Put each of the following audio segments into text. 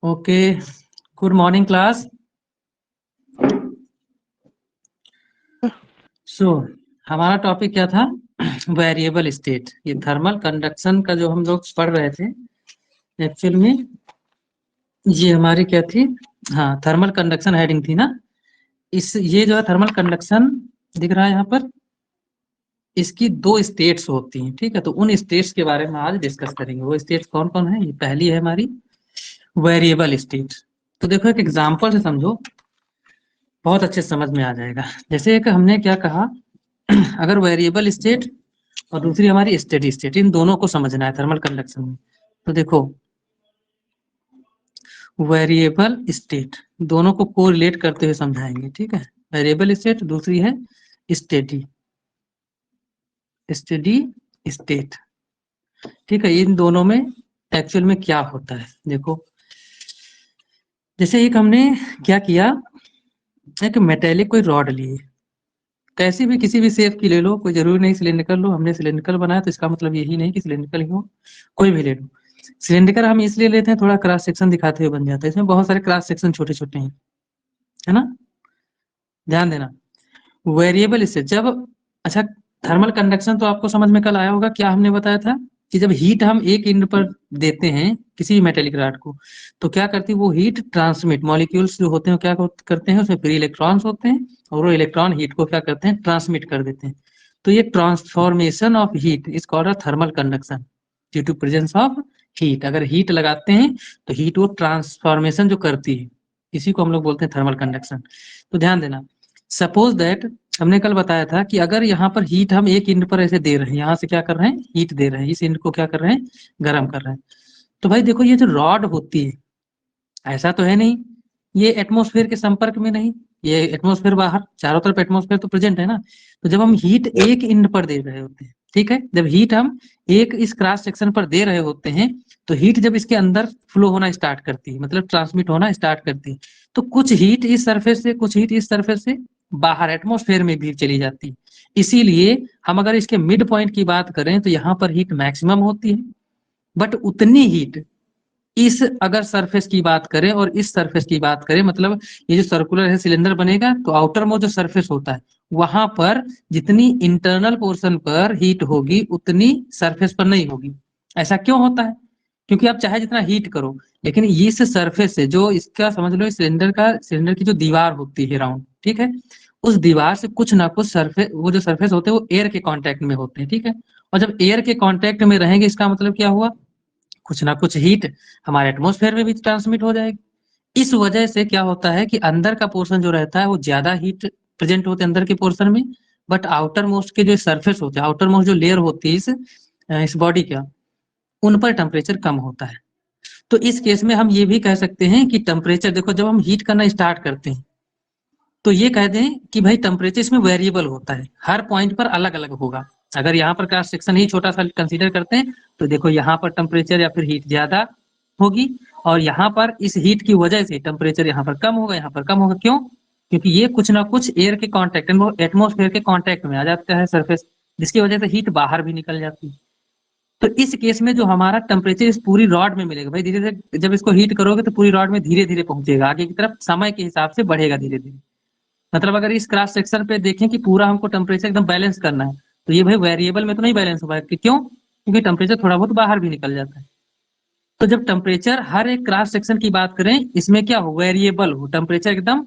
Okay, good morning class. So हमारा topic क्या था? Variable state. ये थर्मल कंडक्शन का जो हम लोग पढ़ रहे थे, एक्चुअल में ये हमारी क्या थी? हाँ, थर्मल कंडक्शन हेडिंग थी ना। ये जो है थर्मल कंडक्शन दिख रहा है यहाँ पर, इसकी दो स्टेट्स होती हैं, ठीक है। तो उन स्टेट्स के बारे में आज डिस्कस करेंगे। वो स्टेट्स कौन कौन है? ये पहली है हमारी वेरिएबल स्टेट। तो देखो एक एग्जांपल से समझो, बहुत अच्छे समझ में आ जाएगा। जैसे एक हमने क्या कहा, अगर वेरिएबल स्टेट और दूसरी हमारी स्टेडी स्टेट, इन दोनों को समझना है थर्मल कंडक्शन में। तो देखो वेरिएबल स्टेट दोनों को कोरिलेट करते हुए समझाएंगे, ठीक है। वेरिएबल स्टेट, दूसरी है स्टेडी स्टेडी स्टेट, ठीक है। इन दोनों में एक्चुअल में क्या होता है देखो। जैसे एक हमने क्या किया, एक मेटेलिक कोई रॉड लिए, कैसी भी किसी भी शेप की ले लो, कोई जरूरी नहीं सिलिंड्रिकल लो। हमने सिलिंड्रिकल बनाया तो इसका मतलब यही नहीं कि सिलिंड्रिकल ही हो, कोई भी ले लो। सिलिंड्रिकल हम इसलिए लेते हैं, थोड़ा क्रॉस सेक्शन दिखाते हुए बन जाता है। इसमें बहुत सारे क्रॉस सेक्शन छोटे छोटे हैं, है ना, ध्यान देना। वेरिएबल इससे जब, अच्छा, थर्मल कंडक्शन तो आपको समझ में कल आया होगा। क्या हमने बताया था कि जब हीट हम एक एंड पर देते हैं किसी भी मेटेलिक रॉड को, तो क्या करती है वो हीट ट्रांसमिट, मॉलिक्यूल्स जो होते हैं क्या करते हैं, उसमें फ्री इलेक्ट्रॉन्स होते हैं और वो इलेक्ट्रॉन हीट को क्या करते हैं, ट्रांसमिट कर देते हैं। तो ये transformation of heat is called a thermal conduction due to presence of heat. अगर हीट लगाते हैं तो हीट वो ट्रांसफॉर्मेशन जो करती है, इसी को हम लोग बोलते हैं थर्मल कंडक्शन। तो ध्यान देना, सपोज दैट हमने कल बताया था कि अगर यहाँ पर हीट हम एक इंड पर ऐसे दे रहे हैं, यहाँ से क्या कर रहे हैं, हीट दे रहे हैं, इस इंड को क्या कर रहे हैं, गर्म कर रहे हैं। तो भाई देखो ये जो रॉड होती है, ऐसा तो है नहीं ये एटमॉस्फेयर के संपर्क में नहीं, ये एटमॉस्फेयर बाहर, चारों तरफ एटमॉस्फेयर तो प्रेजेंट है ना। तो जब हम हीट एक इंड पर दे रहे होते हैं, ठीक है, जब हीट हम एक इस क्रॉस सेक्शन पर दे रहे होते हैं, तो हीट जब इसके अंदर फ्लो होना स्टार्ट करती है, मतलब ट्रांसमिट होना स्टार्ट करती है, तो कुछ हीट इस सरफेस से, कुछ हीट इस सरफेस से बाहर एटमॉस्फेयर में भी चली जाती है। इसीलिए हम अगर इसके मिड पॉइंट की बात करें तो यहाँ पर हीट मैक्सिमम होती है, बट उतनी हीट इस अगर सरफेस की बात करें और इस सरफेस की बात करें, मतलब ये जो सर्कुलर है सिलेंडर बनेगा, तो आउटर मोस्ट जो सरफेस होता है वहां पर जितनी इंटरनल पोर्शन पर हीट होगी उतनी सरफेस पर नहीं होगी। ऐसा क्यों होता है? क्योंकि आप चाहे जितना हीट करो, लेकिन इस सरफेस से, जो इसका समझ लो सिलेंडर का, सिलेंडर की जो दीवार होती है राउंड, ठीक है, उस दीवार से कुछ ना कुछ सरफेस, वो जो सरफेस होते हैं वो एयर के कांटेक्ट में होते हैं, ठीक है। और जब एयर के कांटेक्ट में रहेंगे, इसका मतलब क्या हुआ, कुछ ना कुछ हीट हमारे एटमॉस्फेयर में भी ट्रांसमिट हो जाएगी। इस वजह से क्या होता है कि अंदर का पोर्शन जो रहता है वो ज्यादा हीट प्रेजेंट होते हैं अंदर के पोर्शन में, बट आउटर मोस्ट के जो सरफेस होते हैं, आउटर मोस्ट जो लेयर होती है इस बॉडी का, उन पर टेम्परेचर कम होता है। तो इस केस में हम ये भी कह सकते हैं कि टेम्परेचर, देखो जब हम हीट करना स्टार्ट करते हैं तो ये कह दें कि भाई टेम्परेचर इसमें वेरिएबल होता है, हर पॉइंट पर अलग अलग होगा। अगर यहाँ पर क्रॉस सेक्शन ही छोटा सा कंसीडर करते हैं तो देखो यहाँ पर टेम्परेचर या फिर हीट ज्यादा होगी, और यहाँ पर इस हीट की वजह से टेम्परेचर यहाँ पर कम होगा, यहाँ पर कम होगा। क्यों? क्योंकि ये कुछ ना कुछ एयर के कॉन्टेक्ट, एटमोस्फेयर के कॉन्टेक्ट में आ जाता है सरफेस, जिसकी वजह से हीट बाहर भी निकल जाती है। तो इस केस में जो हमारा टेम्परेचर इस पूरी रॉड में मिलेगा, भाई धीरे धीरे जब इसको हीट करोगे तो पूरी रॉड में धीरे धीरे पहुंचेगा आगे की तरफ, समय के हिसाब से बढ़ेगा धीरे धीरे। मतलब अगर इस क्रॉस सेक्शन पे देखें कि पूरा हमको टेम्परेचर एकदम बैलेंस करना है, तो ये भाई वेरिएबल में तो नहीं बैलेंस होगा कि क्यों, क्योंकि टेम्परेचर थोड़ा बहुत बाहर भी निकल जाता है। तो जब टेम्परेचर हर एक क्रॉस सेक्शन की बात करें, इसमें क्या हो, वेरिएबल हो, टेम्परेचर एकदम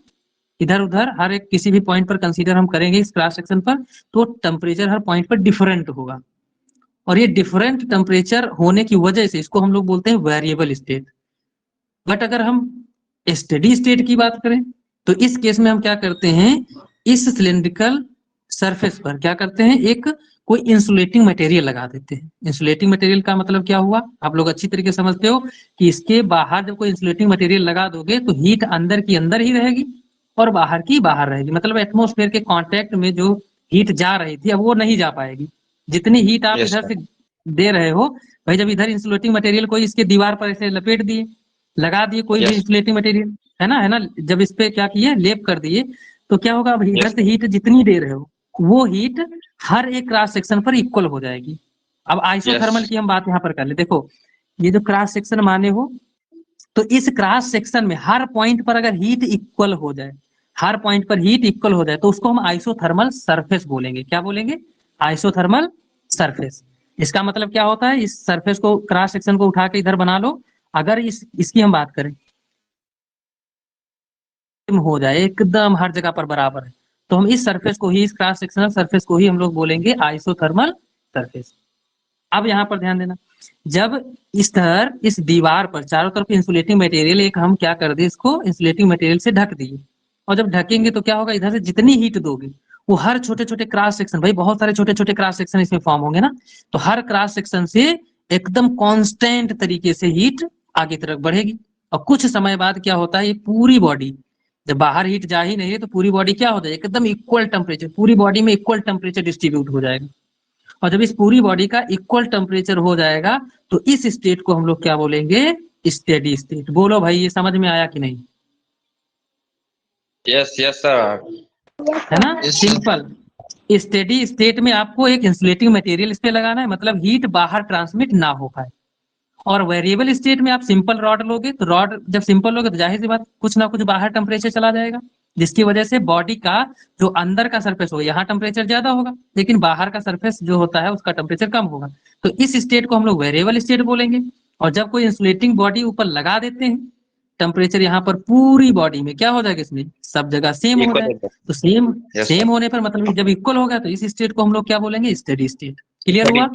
इधर उधर हर एक किसी भी पॉइंट पर कंसीडर हम करेंगे इस क्रॉस सेक्शन पर, तो टेम्परेचर हर पॉइंट पर डिफरेंट होगा। और ये डिफरेंट टेम्परेचर होने की वजह से इसको हम लोग बोलते हैं वेरिएबल स्टेट। बट अगर हम स्टेडी स्टेट की बात करें तो इस केस में हम क्या करते हैं, इस सिलिंड्रिकल सरफेस पर क्या करते हैं, एक कोई इंसुलेटिंग मटेरियल लगा देते हैं। इंसुलेटिंग मटेरियल का मतलब क्या हुआ, आप लोग अच्छी तरीके से समझते हो कि इसके बाहर जब कोई इंसुलेटिंग मटेरियल लगा दोगे तो हीट अंदर की अंदर ही रहेगी और बाहर की बाहर रहेगी। मतलब एटमोस्फेयर के कांटेक्ट में जो हीट जा रही थी अब वो नहीं जा पाएगी। जितनी हीट आप यस इधर सर। से दे रहे हो, भाई जब इधर इंसुलेटिंग मटेरियल कोई इसके दीवार पर ऐसे लपेट दिए, लगा दिए कोई भी यस इंसुलेटिंग मटेरियल, है ना, जब इस पे क्या किए, लेप कर दिए, तो क्या होगा, अब इधर यस से हीट जितनी दे रहे हो वो हीट हर एक क्रॉस सेक्शन पर इक्वल हो जाएगी। अब यस आइसोथर्मल की हम बात यहाँ पर कर ले, देखो ये जो क्रॉस सेक्शन माने हो, तो इस क्रॉस सेक्शन में हर पॉइंट पर अगर हीट इक्वल हो जाए, हर पॉइंट पर हीट इक्वल हो जाए, तो उसको हम आइसोथर्मल सरफेस बोलेंगे। क्या बोलेंगे? Isothermal surface. इसका मतलब क्या होता है? इस सरफेस को, क्रॉस सेक्शन को उठा के इधर बना लो। अगर इसकी हम बात करें हो जाए एकदम हर जगह पर बराबर है, तो हम इस सरफेस को ही, इस क्रॉस सेक्शनल सरफेस को ही हम लोग बोलेंगे आइसोथर्मल सरफेस। अब यहाँ पर ध्यान देना, जब इस तरह इस दीवार पर चारों तरफ इंसुलेटिंग मटेरियल, एक हम क्या कर दिए, इसको इंसुलेटिंग मटेरियल से ढक दिए, और जब ढकेंगे तो क्या होगा, इधर से जितनी हीट दोगे वो हर छोटे छोटे क्रॉस सेक्शन, भाई बहुत सारे छोटे छोटे क्रॉस सेक्शन इसमें फॉर्म होंगे ना, तो हर क्रॉस सेक्शन से एकदम कांस्टेंट तरीके से हीट आगे तरफ बढ़ेगी। और कुछ समय बाद क्या होता है, ये पूरी बॉडी, जब बाहर हीट जा ही नहीं है तो पूरी बॉडी क्या हो जाएगी, एकदम इक्वल टेम्परेचर, पूरी बॉडी में इक्वल टेम्परेचर डिस्ट्रीब्यूट हो जाएगा। और जब इस पूरी बॉडी का इक्वल टेम्परेचर हो जाएगा तो इस स्टेट को हम लोग क्या बोलेंगे, स्टेडी स्टेट। बोलो भाई, ये समझ में आया कि नहीं? Yes yes sir. है ना, सिंपल। स्टेडी स्टेट में आपको एक इंसुलेटिंग मटेरियल इस पे लगाना है, मतलब हीट बाहर ट्रांसमिट ना हो पाए। और वेरिएबल स्टेट में आप सिंपल रॉड लोगे, तो रॉड जब सिंपल लोगे तो जाहिर सी बात कुछ ना कुछ बाहर टेम्परेचर चला जाएगा, जिसकी वजह से बॉडी का जो अंदर का सरफेस होगा, यहाँ टेम्परेचर ज्यादा होगा, लेकिन बाहर का सरफेस जो होता है उसका टेम्परेचर कम होगा। तो इस स्टेट को हम लोग वेरिएबल स्टेट बोलेंगे। और जब कोई इंसुलेटिंग बॉडी ऊपर लगा देते हैं, टेम्परेचर यहाँ पर पूरी बॉडी में क्या हो जाएगा, इसमें सब जगह सेम हो जाए। तो सेम सेम होने पर मतलब जब इक्वल होगा तो इस स्टेट को हम लोग क्या बोलेंगे, स्टेडी स्टेट। क्लियर हुआ?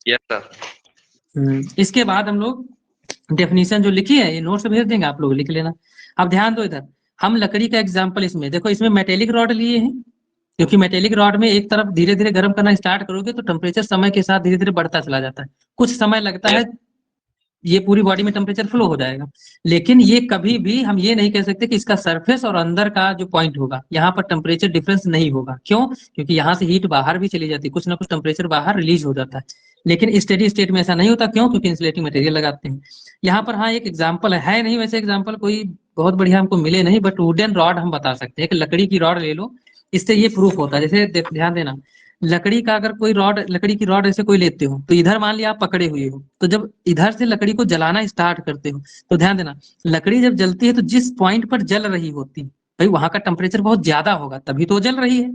Yes sir. इसके बाद हम लोग डेफिनेशन जो लिखी है, ये नोट्स भेज देंगे, आप लोग लिख लेना। अब ध्यान दो इधर, हम लकड़ी का एग्जांपल इसमें देखो, इसमें मेटेलिक रॉड लिए हैं, क्योंकि मेटेलिक रॉड में एक तरफ धीरे धीरे गर्म करना स्टार्ट करोगे तो टेम्परेचर समय के साथ धीरे धीरे बढ़ता चला जाता है, कुछ समय लगता है, ये पूरी बॉडी में टेम्परेचर फ्लो हो जाएगा। लेकिन ये कभी भी हम ये नहीं कह सकते कि इसका सरफेस और अंदर का जो पॉइंट होगा यहाँ पर टेम्परेचर डिफरेंस नहीं होगा। क्यों? क्योंकि यहाँ से हीट बाहर भी चली जाती है, कुछ ना कुछ टेम्परेचर बाहर रिलीज हो जाता है। लेकिन स्टेडी स्टेट में ऐसा नहीं होता। क्यों? क्योंकि इंसुलेटिंग मटेरियल लगाते हैं। यहाँ पर हाँ एक एग्जाम्पल है नहीं, वैसे एग्जाम्पल कोई बहुत बढ़िया हमको मिले नहीं, बट वुडन रॉड हम बता सकते हैं, कि लकड़ी की रॉड ले लो, इससे ये प्रूफ होता है। जैसे ध्यान देना, लकड़ी का अगर कोई रॉड, लकड़ी की रॉड ऐसे कोई लेते हो, तो इधर मान लिया आप पकड़े हुए हो, तो जब इधर से लकड़ी को जलाना स्टार्ट करते हो, तो ध्यान देना, लकड़ी जब जलती है तो जिस पॉइंट पर जल रही होती है, भाई वहां का टेम्परेचर बहुत ज्यादा होगा, तभी तो जल रही है।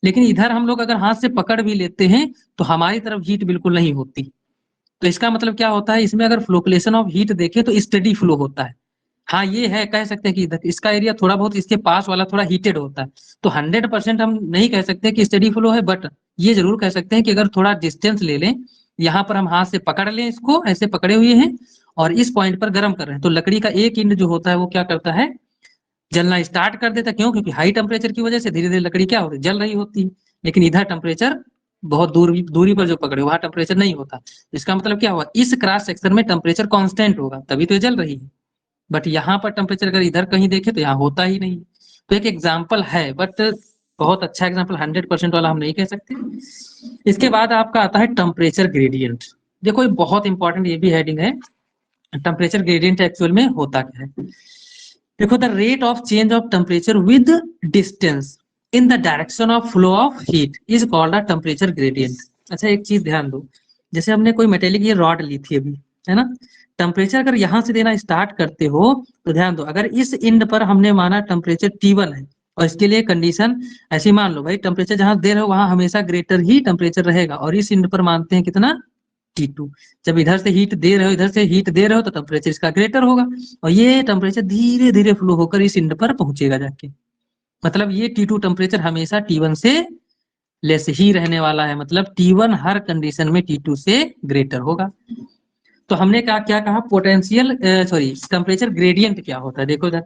लेकिन इधर हम लोग अगर हाथ से पकड़ भी लेते हैं तो हमारी तरफ हीट बिल्कुल नहीं होती। तो इसका मतलब क्या होता है, इसमें अगर फ्लोकुलेशन ऑफ हीट देखें तो स्टेडी फ्लो होता है। हाँ ये है, कह सकते हैं कि इसका एरिया थोड़ा बहुत इसके पास वाला थोड़ा हीटेड होता है। तो 100% हम नहीं कह सकते कि स्टेडी फ्लो है, बट ये जरूर कह सकते हैं कि अगर थोड़ा डिस्टेंस ले लें, यहाँ पर हम हाथ से पकड़ लें, इसको ऐसे पकड़े हुए हैं और इस पॉइंट पर गर्म कर रहे हैं, तो लकड़ी का एक इंड जो होता है वो क्या करता है, जलना स्टार्ट कर देता है। क्यों? क्योंकि हाई टेम्परेचर की वजह से धीरे धीरे लकड़ी क्या होती है, जल रही होती है। लेकिन इधर टेम्परेचर बहुत दूरी पर जो पकड़े वहां टेम्परेचर नहीं होता। इसका मतलब क्या हुआ, इस क्रॉस सेक्शन में टेम्परेचर कांस्टेंट होगा, तभी तो ये जल रही है। बट यहाँ पर टेम्परेचर अगर इधर कहीं देखे तो यहाँ होता ही नहीं। तो एक एग्जाम्पल है, बट बहुत अच्छा एग्जाम्पल, 100% वाला हम नहीं कह सकते। इसके बाद आपका आता है टेम्परेचर ग्रेडियंट। देखो ये बहुत इंपॉर्टेंट, ये भी हेडिंग है, टेम्परेचर ग्रेडियंट एक्चुअल में होता क्या है। देखो, the rate of change of temperature with distance in the direction of flow of heat is called a temperature gradient. अच्छा एक चीज ध्यान दो, जैसे हमने कोई मेटेलिक ये रॉड ली थी अभी, है ना, टेम्परेचर अगर यहाँ से देना स्टार्ट करते हो तो ध्यान दो, अगर इस इंड पर हमने माना टेम्परेचर T1 है, और इसके लिए कंडीशन ऐसी मान लो, भाई टेम्परेचर जहां दे रहे हो वहां हमेशा ग्रेटर ही टेम्परेचर रहेगा, और इस इंड पर मानते हैं कितना, T2। जब इधर से हीट दे रहे हो, इधर से हीट दे रहे हो, तो टेम्परेचर इसका ग्रेटर होगा, और ये टेम्परेचर धीरे धीरे फ्लो होकर इस इंड पर पहुंचेगा जाके। मतलब ये T2 टेम्परेचर हमेशा T1 से लेस ही रहने वाला है, मतलब T1 हर कंडीशन में T2 से ग्रेटर होगा। तो हमने क्या कहा, पोटेंशियल सॉरी टेम्परेचर ग्रेडियंट क्या होता है, देखो इधर।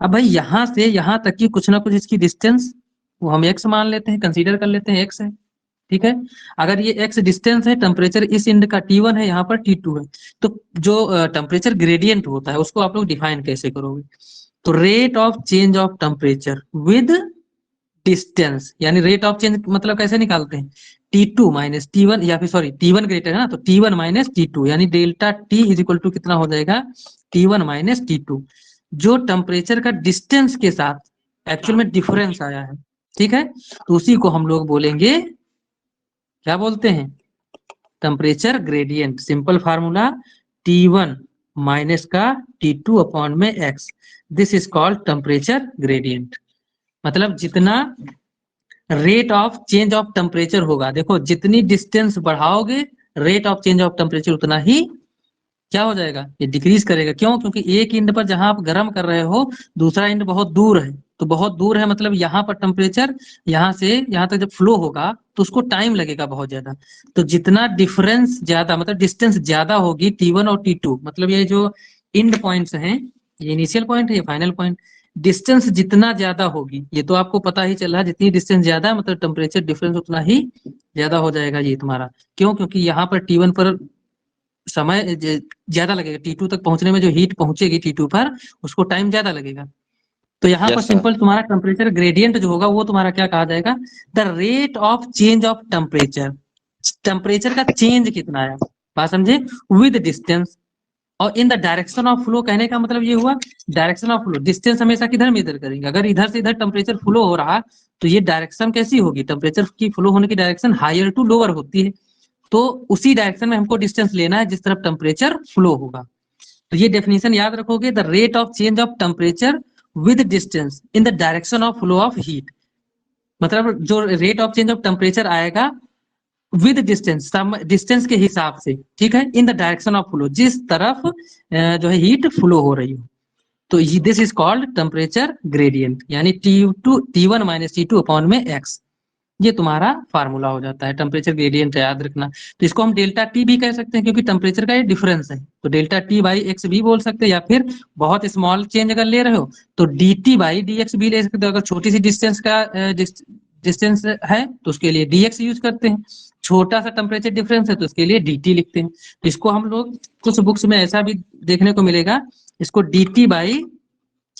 अब भाई यहाँ से यहाँ तक की कुछ ना कुछ इसकी डिस्टेंस, वो हम x मान लेते हैं, कंसीडर कर लेते हैं x है, ठीक है। अगर ये x डिस्टेंस है, टेम्परेचर इस इंड का T1 है, यहाँ पर T2 है, तो जो टेम्परेचर ग्रेडियंट होता है उसको आप लोग डिफाइन कैसे करोगे, तो rate of change of temperature with distance, यानी रेट ऑफ चेंज मतलब कैसे निकालते हैं, T2 माइनस T1, या फिर सॉरी T1 ग्रेटर है ना, तो T1 माइनस T2, यानी delta T is equal to कितना हो जाएगा, T1 माइनस T2, जो टेम्परेचर का डिस्टेंस के साथ एक्चुअल में डिफरेंस आया है, ठीक है। तो उसी को हम लोग बोलेंगे, क्या बोलते हैं, temperature gradient. Simple formula, T1 minus का T2 अपॉन में x, this is called temperature gradient. मतलब जितना rate of change of temperature होगा, देखो जितनी डिस्टेंस बढ़ाओगे rate of change of temperature उतना ही क्या हो जाएगा, ये डिक्रीज करेगा। क्यों? क्योंकि एक इंड पर जहां आप गर्म कर रहे हो दूसरा इंड बहुत दूर है, तो बहुत दूर है मतलब यहाँ पर टेम्परेचर यहाँ से यहाँ तक जब फ्लो होगा तो उसको टाइम लगेगा बहुत ज्यादा। तो जितना डिफरेंस ज्यादा मतलब डिस्टेंस ज्यादा होगी T1 और T2, मतलब ये जो इंड पॉइंट्स हैं, ये इनिशियल पॉइंट है, ये फाइनल पॉइंट, डिस्टेंस जितना ज्यादा होगी, ये तो आपको पता ही चल रहा है, जितनी डिस्टेंस ज्यादा है मतलब टेम्परेचर डिफरेंस उतना ही ज्यादा हो जाएगा ये तुम्हारा। क्यों? क्योंकि यहाँ पर T1 पर समय ज्यादा लगेगा, T2 तक पहुंचने में जो हीट पहुंचेगी T2 पर उसको टाइम ज्यादा लगेगा। तो यहाँ पर यस सर। सिंपल तुम्हारा टेम्परेचर ग्रेडियंट जो होगा वो तुम्हारा क्या कहा जाएगा, the rate of change of temperature. Temperature का चेंज कितना है, बात समझे, विद डिस्टेंस। और in the direction of flow, कहने का मतलब ये हुआ डायरेक्शन ऑफ फ्लो, डिस्टेंस हमेशा किधर मेजर करेंगे, अगर इधर से इधर टेम्परेचर फ्लो हो रहा तो ये डायरेक्शन कैसी होगी, टेम्परेचर की फ्लो होने की डायरेक्शन हायर टू लोअर होती है, तो उसी डायरेक्शन में हमको डिस्टेंस लेना है जिस तरफ टेम्परेचर फ्लो होगा। तो ये डेफिनेशन याद रखोगे, the rate of change of temperature with distance in the direction of flow of heat. मतलब जो rate of change of temperature आएगा विद डिस्टेंस, डिस्टेंस के हिसाब से, ठीक है, in the direction of flow, जिस तरफ जो है हीट फ्लो हो रही हो। तो this is called temperature gradient, यानी T1 माइनस T2 अपॉन में x, ये तुम्हारा फार्मूला हो जाता है टेम्परेचर ग्रेडियंट, याद रखना। तो इसको हम डेल्टा टी भी कह सकते हैं क्योंकि टेम्परेचर का ये डिफरेंस है, तो डेल्टा टी बाई एक्स भी बोल सकते हैं, या फिर बहुत स्मॉल चेंज अगर ले रहे हो तो D t by d x भी ले सकते हो। अगर छोटी सी डिस्टेंस का डिस्टेंस है तो उसके लिए dx यूज करते हैं, छोटा सा टेम्परेचर डिफरेंस है तो उसके लिए dt लिखते हैं। तो इसको हम लोग कुछ बुक्स में ऐसा भी देखने को मिलेगा, इसको dt बाई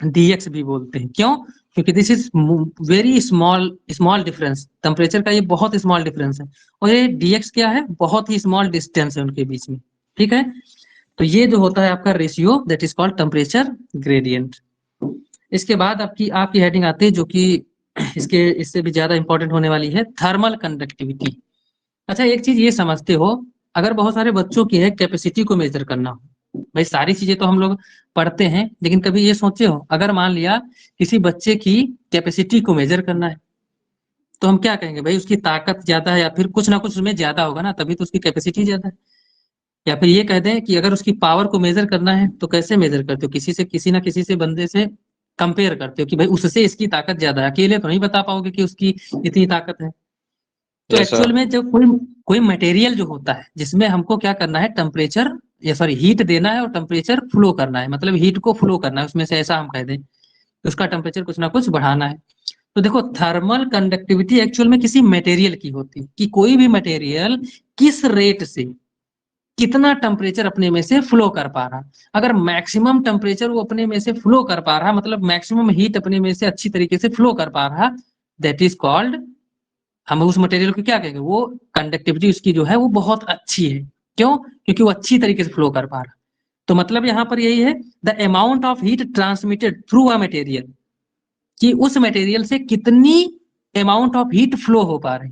dx भी बोलते हैं। क्यों? क्योंकि this is very small small difference, temperature का ये बहुत स्मॉल डिफरेंस है, और ये dx क्या है, बहुत ही स्मॉल डिस्टेंस है उनके बीच में, ठीक है। तो ये जो होता है आपका ratio, that is called temperature gradient. इसके बाद आपकी हेडिंग आती है जो कि इससे भी ज्यादा इंपॉर्टेंट होने वाली है, थर्मल कंडक्टिविटी। अच्छा एक चीज ये समझते हो, अगर बहुत सारे बच्चों की है कैपेसिटी को मेजर करना हो, भाई सारी चीजें तो हम लोग पढ़ते हैं, लेकिन कभी ये सोचे हो अगर मान लिया किसी बच्चे की कैपेसिटी को मेजर करना है तो हम क्या कहेंगे, भाई उसकी ताकत ज्यादा है या फिर कुछ ना कुछ उसमें ज्यादा होगा ना, तभी तो उसकी कैपेसिटी ज्यादा है। या फिर ये कहते हैं कि अगर उसकी पावर को मेजर करना है तो कैसे मेजर करते हो, किसी से किसी ना किसी से बंदे से कंपेयर करते हो कि भाई उससे इसकी ताकत ज्यादा है, अकेले तो नहीं बता पाओगे कि उसकी इतनी ताकत है। तो यस एक्चुअल सर। में जब कोई कोई मटेरियल जो होता है जिसमें हमको क्या करना है, टेम्परेचर या सॉरी हीट देना है और टेम्परेचर फ्लो करना है, मतलब हीट को फ्लो करना है उसमें से, ऐसा हम कह दें, उसका टेम्परेचर कुछ ना कुछ बढ़ाना है। तो देखो थर्मल कंडक्टिविटी एक्चुअल में किसी मटेरियल की होती है कि कोई भी मटेरियल किस रेट से कितना टेम्परेचर अपने में से फ्लो कर पा रहा। अगर मैक्सिमम टेम्परेचर वो अपने में से फ्लो कर पा रहा, मतलब मैक्सिमम हीट अपने में से अच्छी तरीके से फ्लो कर पा रहा, दैट इज कॉल्ड, हम उस मटेरियल को क्या कहेंगे, वो कंडक्टिविटी उसकी जो है वो बहुत अच्छी है। क्यों? क्योंकि वो अच्छी तरीके से फ्लो कर पा रहा। तो मतलब यहाँ पर यही है, the amount of heat transmitted through a material, कि उस मटेरियल से कितनी अमाउंट ऑफ हीट फ्लो हो पा रही।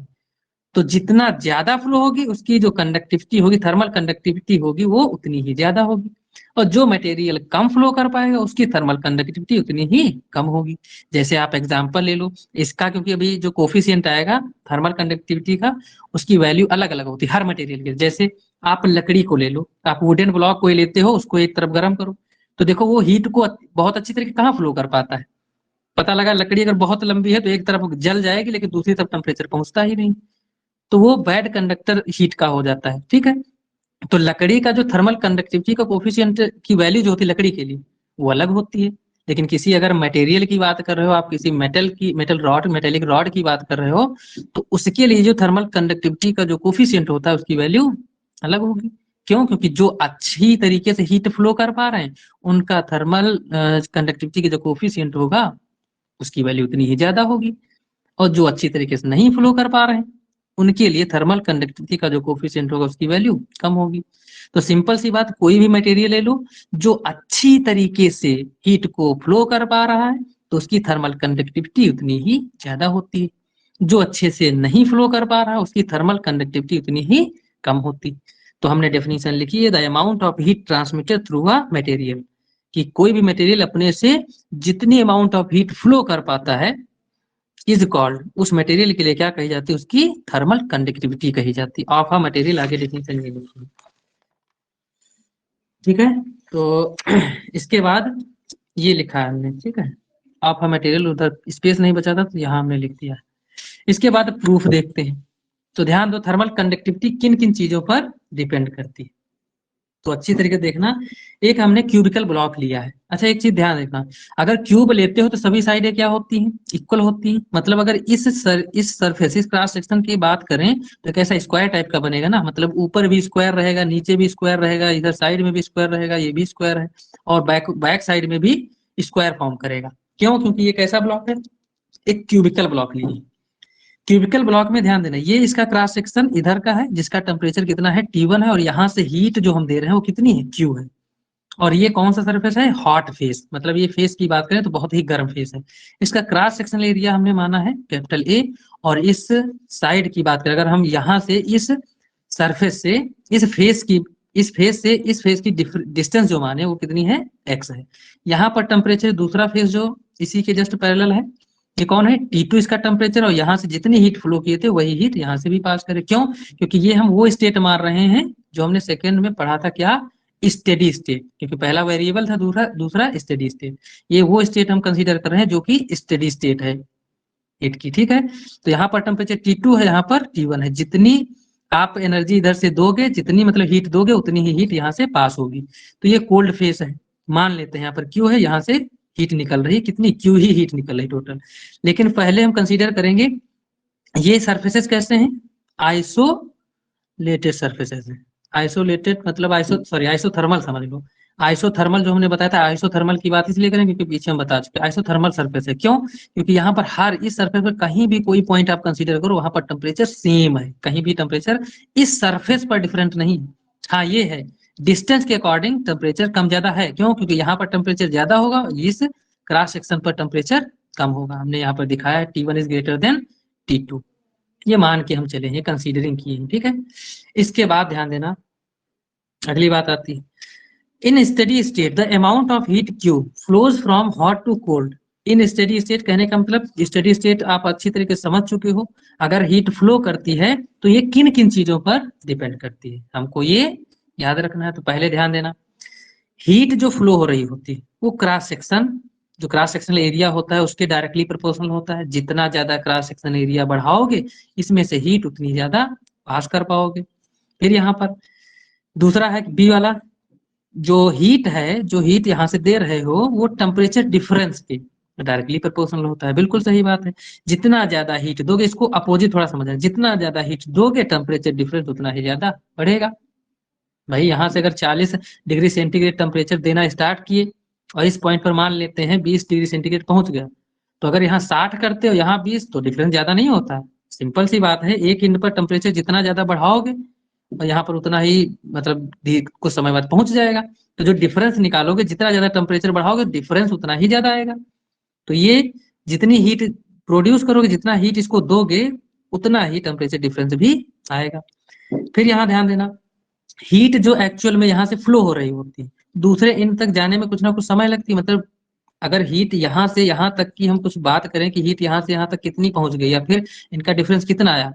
तो जितना ज्यादा फ्लो होगी उसकी जो कंडक्टिविटी होगी, थर्मल कंडक्टिविटी होगी, वो उतनी ही ज्यादा होगी। और जो मटेरियल कम फ्लो कर पाएगा उसकी थर्मल कंडक्टिविटी उतनी ही कम होगी। जैसे आप एग्जांपल ले लो इसका, क्योंकि अभी जो कोफिशिएंट आएगा थर्मल कंडक्टिविटी का, उसकी वैल्यू अलग अलग होती है हर मटेरियल के। जैसे आप लकड़ी को ले लो, आप वुडन ब्लॉक कोई लेते हो, उसको एक तरफ गर्म करो तो देखो वो हीट को बहुत अच्छी तरीके कहाँ फ्लो कर पाता है। पता लगा लकड़ी अगर बहुत लंबी है तो एक तरफ जल जाएगी लेकिन दूसरी तरफ टेम्परेचर पहुंचता ही नहीं, तो वो बैड कंडक्टर हीट का हो जाता है, ठीक है। तो लकड़ी का जो थर्मल कंडक्टिविटी का कोफिशिएंट की वैल्यू जो होती है लकड़ी के लिए वो अलग होती है। लेकिन किसी अगर मटेरियल की बात कर रहे हो आप, किसी मेटल रॉड मेटेलिक रॉड की बात कर रहे हो, तो उसके लिए जो थर्मल कंडक्टिविटी का जो कोफिशिएंट होता है उसकी वैल्यू अलग होगी। क्यों? क्योंकि जो अच्छी तरीके से हीट फ्लो कर पा रहे हैं उनका थर्मल कंडक्टिविटी का जो कोफिशिएंट होगा उसकी वैल्यू उतनी ही ज्यादा होगी, और जो अच्छी तरीके से नहीं फ्लो कर पा रहे हैं उनके लिए थर्मल कंडक्टिविटी का जो कोफिशिएंट होगा उसकी वैल्यू कम होगी। तो सिंपल सी बात, कोई भी मटेरियल ले लो जो अच्छी तरीके से हीट को फ्लो कर पा रहा है तो उसकी थर्मल कंडक्टिविटी उतनी ही ज्यादा होती है। जो अच्छे से नहीं फ्लो कर पा रहा उसकी थर्मल कंडक्टिविटी उतनी ही कम होती। तो हमने डेफिनेशन लिखी है, the amount of heat transmitted through a material, कि कोई भी मटेरियल अपने से जितनी अमाउंट ऑफ हीट फ्लो कर पाता है इज कॉल्ड, उस मटेरियल के लिए क्या कही जाती है, उसकी थर्मल कंडक्टिविटी कही जाती है ऑफ अ मटेरियल। आगे डेफिनेशन ये लिखी, ठीक है। तो इसके बाद ये लिखा है हमने, ठीक है, ऑफ अ मटेरियल, उधर स्पेस नहीं बचा था तो यहाँ हमने लिख दिया। इसके बाद प्रूफ देखते हैं। तो ध्यान दो, थर्मल कंडक्टिविटी किन किन चीजों पर डिपेंड करती है, तो अच्छी तरीके से देखना। एक हमने क्यूबिकल ब्लॉक लिया है। अच्छा एक चीज ध्यान रखना, अगर क्यूब लेते हो तो सभी साइडें क्या होती हैं, इक्वल होती हैं। मतलब अगर इस सरफेस, इस क्रॉस सेक्शन की बात करें तो कैसा स्क्वायर टाइप का बनेगा ना, मतलब ऊपर भी स्क्वायर रहेगा, नीचे भी स्क्वायर रहेगा, इधर साइड में भी स्क्वायर रहेगा, ये भी स्क्वायर है, और बैक साइड में भी स्क्वायर फॉर्म करेगा। क्यों? क्योंकि ये कैसा ब्लॉक है, एक क्यूबिकल ब्लॉक लिए। क्यूबिकल ब्लॉक में ध्यान देना, ये इसका क्रॉस सेक्शन इधर का है जिसका टेम्परेचर कितना है, T1 है, और यहाँ से हीट जो हम दे रहे हैं वो कितनी है, Q है। और ये कौन सा सरफेस है, हॉट फेस, मतलब ये फेस की बात करें तो बहुत ही गर्म फेस है। इसका क्रॉस सेक्शनल एरिया हमने माना है कैपिटल A, और इस साइड की बात करें, अगर हम यहाँ से इस सरफेस से इस फेस की डिस्टेंस जो माने वो कितनी है, x है। यहाँ पर टेम्परेचर दूसरा फेस जो इसी के जस्ट पैरेलल है, ये कौन है, T2 इसका टेम्परेचर, और यहाँ से जितनी हीट फ्लो किए थे वही हीट यहाँ से भी पास करे। क्यों? क्योंकि ये हम वो स्टेट मार रहे हैं जो हमने सेकेंड में पढ़ा था, क्या, स्टेडी स्टेट, क्योंकि पहला वेरिएबल था, दूसरा स्टेडी स्टेट। ये वो स्टेट हम कंसीडर कर रहे हैं जो कि स्टेडी स्टेट है हीट की, ठीक है। तो यहाँ पर टेम्परेचर T2 है, यहाँ पर T1 है। जितनी आप एनर्जी इधर से दोगे, जितनी मतलब हीट दोगे, उतनी ही हीट यहाँ से पास होगी। तो ये कोल्ड फेस है, मान लेते हैं यहाँ पर Q है, यहाँ से हीट निकल रही है, कितनी, Q ही हीट निकल रही टोटल। लेकिन पहले हम कंसीडर करेंगे ये सरफेसेस कैसे हैं, आइसोलेटेड सरफेसेस हैं। आइसोलेटेड मतलब आइसोथर्मल समझ लो। आइसोथर्मल जो हमने बताया था, आइसोथर्मल की बात इसलिए करें क्योंकि पीछे हम बता चुके, आइसोथर्मल सरफेस है। क्यों? क्योंकि यहाँ पर हर इस सरफेस पर कहीं भी कोई पॉइंट आप कंसीडर करो, वहां पर टेम्परेचर सेम है, कहीं भी टेम्परेचर इस सरफेस पर डिफरेंट नहीं है। हाँ ये है, डिस्टेंस के अकॉर्डिंग टेम्परेचर कम ज्यादा है। क्यों? क्योंकि यहाँ पर टेम्परेचर ज्यादा होगा, इस क्रॉस सेक्शन पर टेम्परेचर कम होगा। हमने यहाँ पर दिखाया है T1 is greater than T2, ये मान के हम चले हैं, कंसीडरिंग किए हैं, ठीक है। इसके बाद ध्यान देना, अगली बात आती है, in steady state the amount of heat Q flows from hot to cold. In steady state कहने का मतलब, स्टेडी स्टेट आप अच्छी तरीके से समझ चुके हो, अगर हीट फ्लो करती है तो ये किन किन चीजों पर डिपेंड करती है, हमको ये याद रखना है। तो पहले ध्यान देना, हीट जो फ्लो हो रही होती है वो क्रॉस सेक्शन, जो क्रॉस सेक्शनल एरिया होता है उसके डायरेक्टली प्रोपोर्शनल होता है। जितना ज्यादा क्रॉस सेक्शनल एरिया बढ़ाओगे, इसमें से हीट उतनी ज्यादा पास कर पाओगे। फिर यहाँ पर दूसरा है बी वाला, जो हीट है, जो हीट यहाँ से दे रहे हो वो टेम्परेचर डिफरेंस के डायरेक्टली प्रोपोर्शनल होता है। बिल्कुल सही बात है, जितना ज्यादा हीट दोगे, इसको अपोजिट थोड़ा समझना, जितना ज्यादा हीट दोगे टेम्परेचर डिफरेंस उतना ही ज्यादा बढ़ेगा। भाई यहाँ से अगर 40 डिग्री सेंटीग्रेड टेम्परेचर देना स्टार्ट किए और इस पॉइंट पर मान लेते हैं 20 डिग्री सेंटीग्रेड पहुंच गया, तो अगर यहाँ 60 करते हो, यहाँ 20, तो डिफरेंस ज्यादा नहीं होता। सिंपल सी बात है, एक इंड पर टेम्परेचर जितना ज्यादा बढ़ाओगे और यहाँ पर उतना ही मतलब कुछ समय बाद पहुंच जाएगा। तो जो डिफरेंस निकालोगे, जितना ज्यादा टेम्परेचर बढ़ाओगे डिफरेंस उतना ही ज्यादा आएगा। तो ये जितनी हीट प्रोड्यूस करोगे, जितना हीट इसको दोगे, उतना ही टेम्परेचर डिफरेंस भी आएगा। फिर यहाँ ध्यान देना, हीट जो एक्चुअल में यहाँ से फ्लो हो रही होती है, दूसरे एंड तक जाने में कुछ ना कुछ समय लगती है। मतलब अगर हीट यहाँ से यहाँ तक की हम कुछ बात करें कि हीट यहाँ से यहाँ तक कितनी पहुंच गई, या फिर इनका डिफरेंस कितना आया,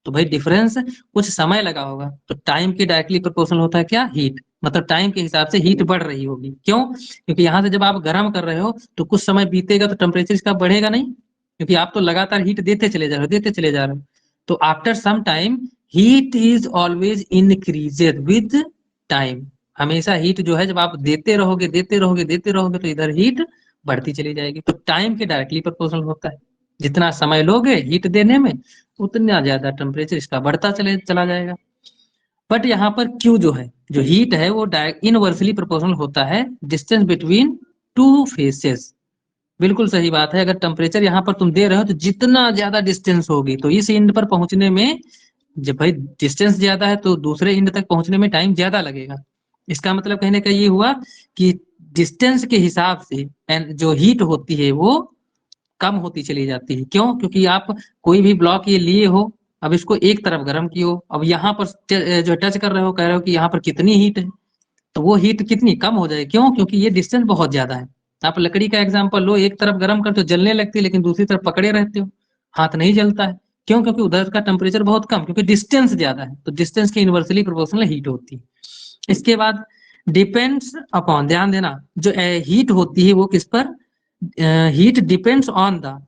तो भाई डिफरेंस कुछ समय लगा होगा। तो टाइम के डायरेक्टली प्रोपोर्शनल होता है क्या, हीट, मतलब टाइम के हिसाब से हीट बढ़ रही होगी। क्यों? क्योंकि यहाँ से जब आप गर्म कर रहे हो तो कुछ समय बीतेगा तो टेम्परेचर इसका बढ़ेगा नहीं, क्योंकि आप तो लगातार हीट देते चले जा रहे हो। तो after some time heat is always increased with time. हमेशा हीट जो है, जब आप देते रहोगे तो इधर हीट बढ़ती चली जाएगी। तो टाइम के डायरेक्टली प्रोपोर्शनल होता है, जितना समय लोगे हीट देने में, उतना ज्यादा टेम्परेचर इसका बढ़ता चला जाएगा। बट यहाँ पर Q जो है, जो हीट है, वो इनवर्सली प्रोपोर्शनल होता है डिस्टेंस बिटवीन टू फेसेस। बिल्कुल सही बात है, अगर टेम्परेचर यहाँ पर तुम दे रहे हो तो जितना ज्यादा डिस्टेंस होगी, तो इस एंड पर पहुंचने में, जब भाई डिस्टेंस ज्यादा है तो दूसरे एंड तक पहुंचने में टाइम ज्यादा लगेगा। इसका मतलब कहने का ये हुआ कि डिस्टेंस के हिसाब से जो हीट होती है वो कम होती चली जाती है। क्यों? क्योंकि आप कोई भी ब्लॉक ये लिए हो, अब इसको एक तरफ गर्म कियो, अब यहाँ पर जो टच कर रहे हो, कह रहे हो कि यहाँ पर कितनी हीट है, तो वो हीट कितनी कम हो जाए, क्यों? क्योंकि ये डिस्टेंस बहुत ज्यादा है। आप लकड़ी का एग्जांपल लो, एक तरफ गर्म करते हो जलने लगती है, लेकिन दूसरी तरफ पकड़े रहते हो, हाथ नहीं जलता है। क्यों? क्योंकि उधर का टेम्परेचर बहुत कम, क्योंकि डिस्टेंस ज्यादा है, तो डिस्टेंस के इनवर्सली प्रोपोर्शनल हीट होती है। इसके बाद डिपेंड्स अपॉन, ध्यान देना, जो हीट होती है वो किस पर, heat depends on the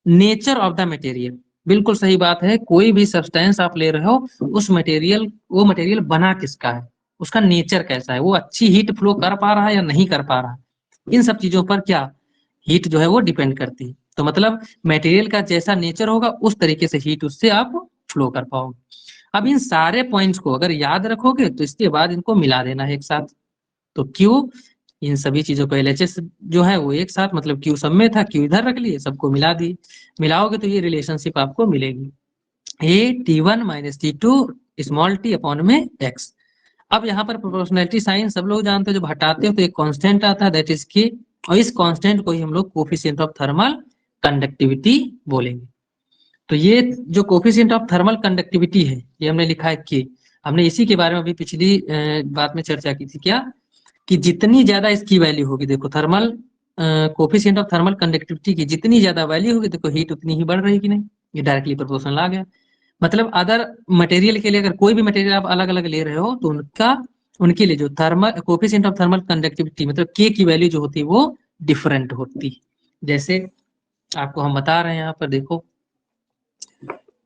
nature of the material. बिल्कुल सही बात है, कोई भी सब्सटेंस आप ले रहे हो, उस मटेरियल, वो मटेरियल बना किसका है, उसका नेचर कैसा है, वो अच्छी हीट फ्लो कर पा रहा है या नहीं कर पा रहा है, इन सब चीजों पर क्या हीट जो है वो डिपेंड करती है। तो मतलब मटेरियल का जैसा नेचर होगा उस तरीके से हीट उससे आप फ्लो कर पाओगे। अब इन सारे पॉइंट्स को अगर याद रखोगे तो इसके बाद इनको मिला देना है एक साथ। तो क्यू, इन सभी चीजों को एलएचएस जो है वो एक साथ, मतलब क्यू सब में था, क्यू इधर रख लिए, सबको मिला दी, मिलाओगे तो ये रिलेशनशिप आपको मिलेगी, ए T1 minus T2 small T upon में एक्स। अब यहाँ पर प्रोपोर्शनैलिटी साइन सब लोग जानते हो, जब हटाते हो तो एक कांस्टेंट आता है, दैट इज के, और इस कांस्टेंट को ही हम लोग कोफिशिएंट ऑफ थर्मल कंडक्टिविटी बोलेंगे। तो ये जो कोफिशिएंट ऑफ थर्मल कंडक्टिविटी है, ये हमने लिखा है के। हमने इसी के बारे में अभी पिछली बात में चर्चा की थी, क्या कि जितनी ज्यादा इसकी वैल्यू होगी, देखो thermal coefficient of thermal conductivity की जितनी ज्यादा वैल्यू होगी, देखो हीट उतनी ही बढ़ रही कि नहीं, ये डायरेक्टली प्रोपोर्शनल आ गया। मतलब अदर मटेरियल के लिए, अगर कोई भी मटेरियल आप अलग अलग ले रहे हो, तो उनके लिए जो thermal coefficient of thermal conductivity मतलब के की वैल्यू जो होती है वो डिफरेंट होती है। जैसे आपको हम बता रहे हैं यहाँ पर, देखो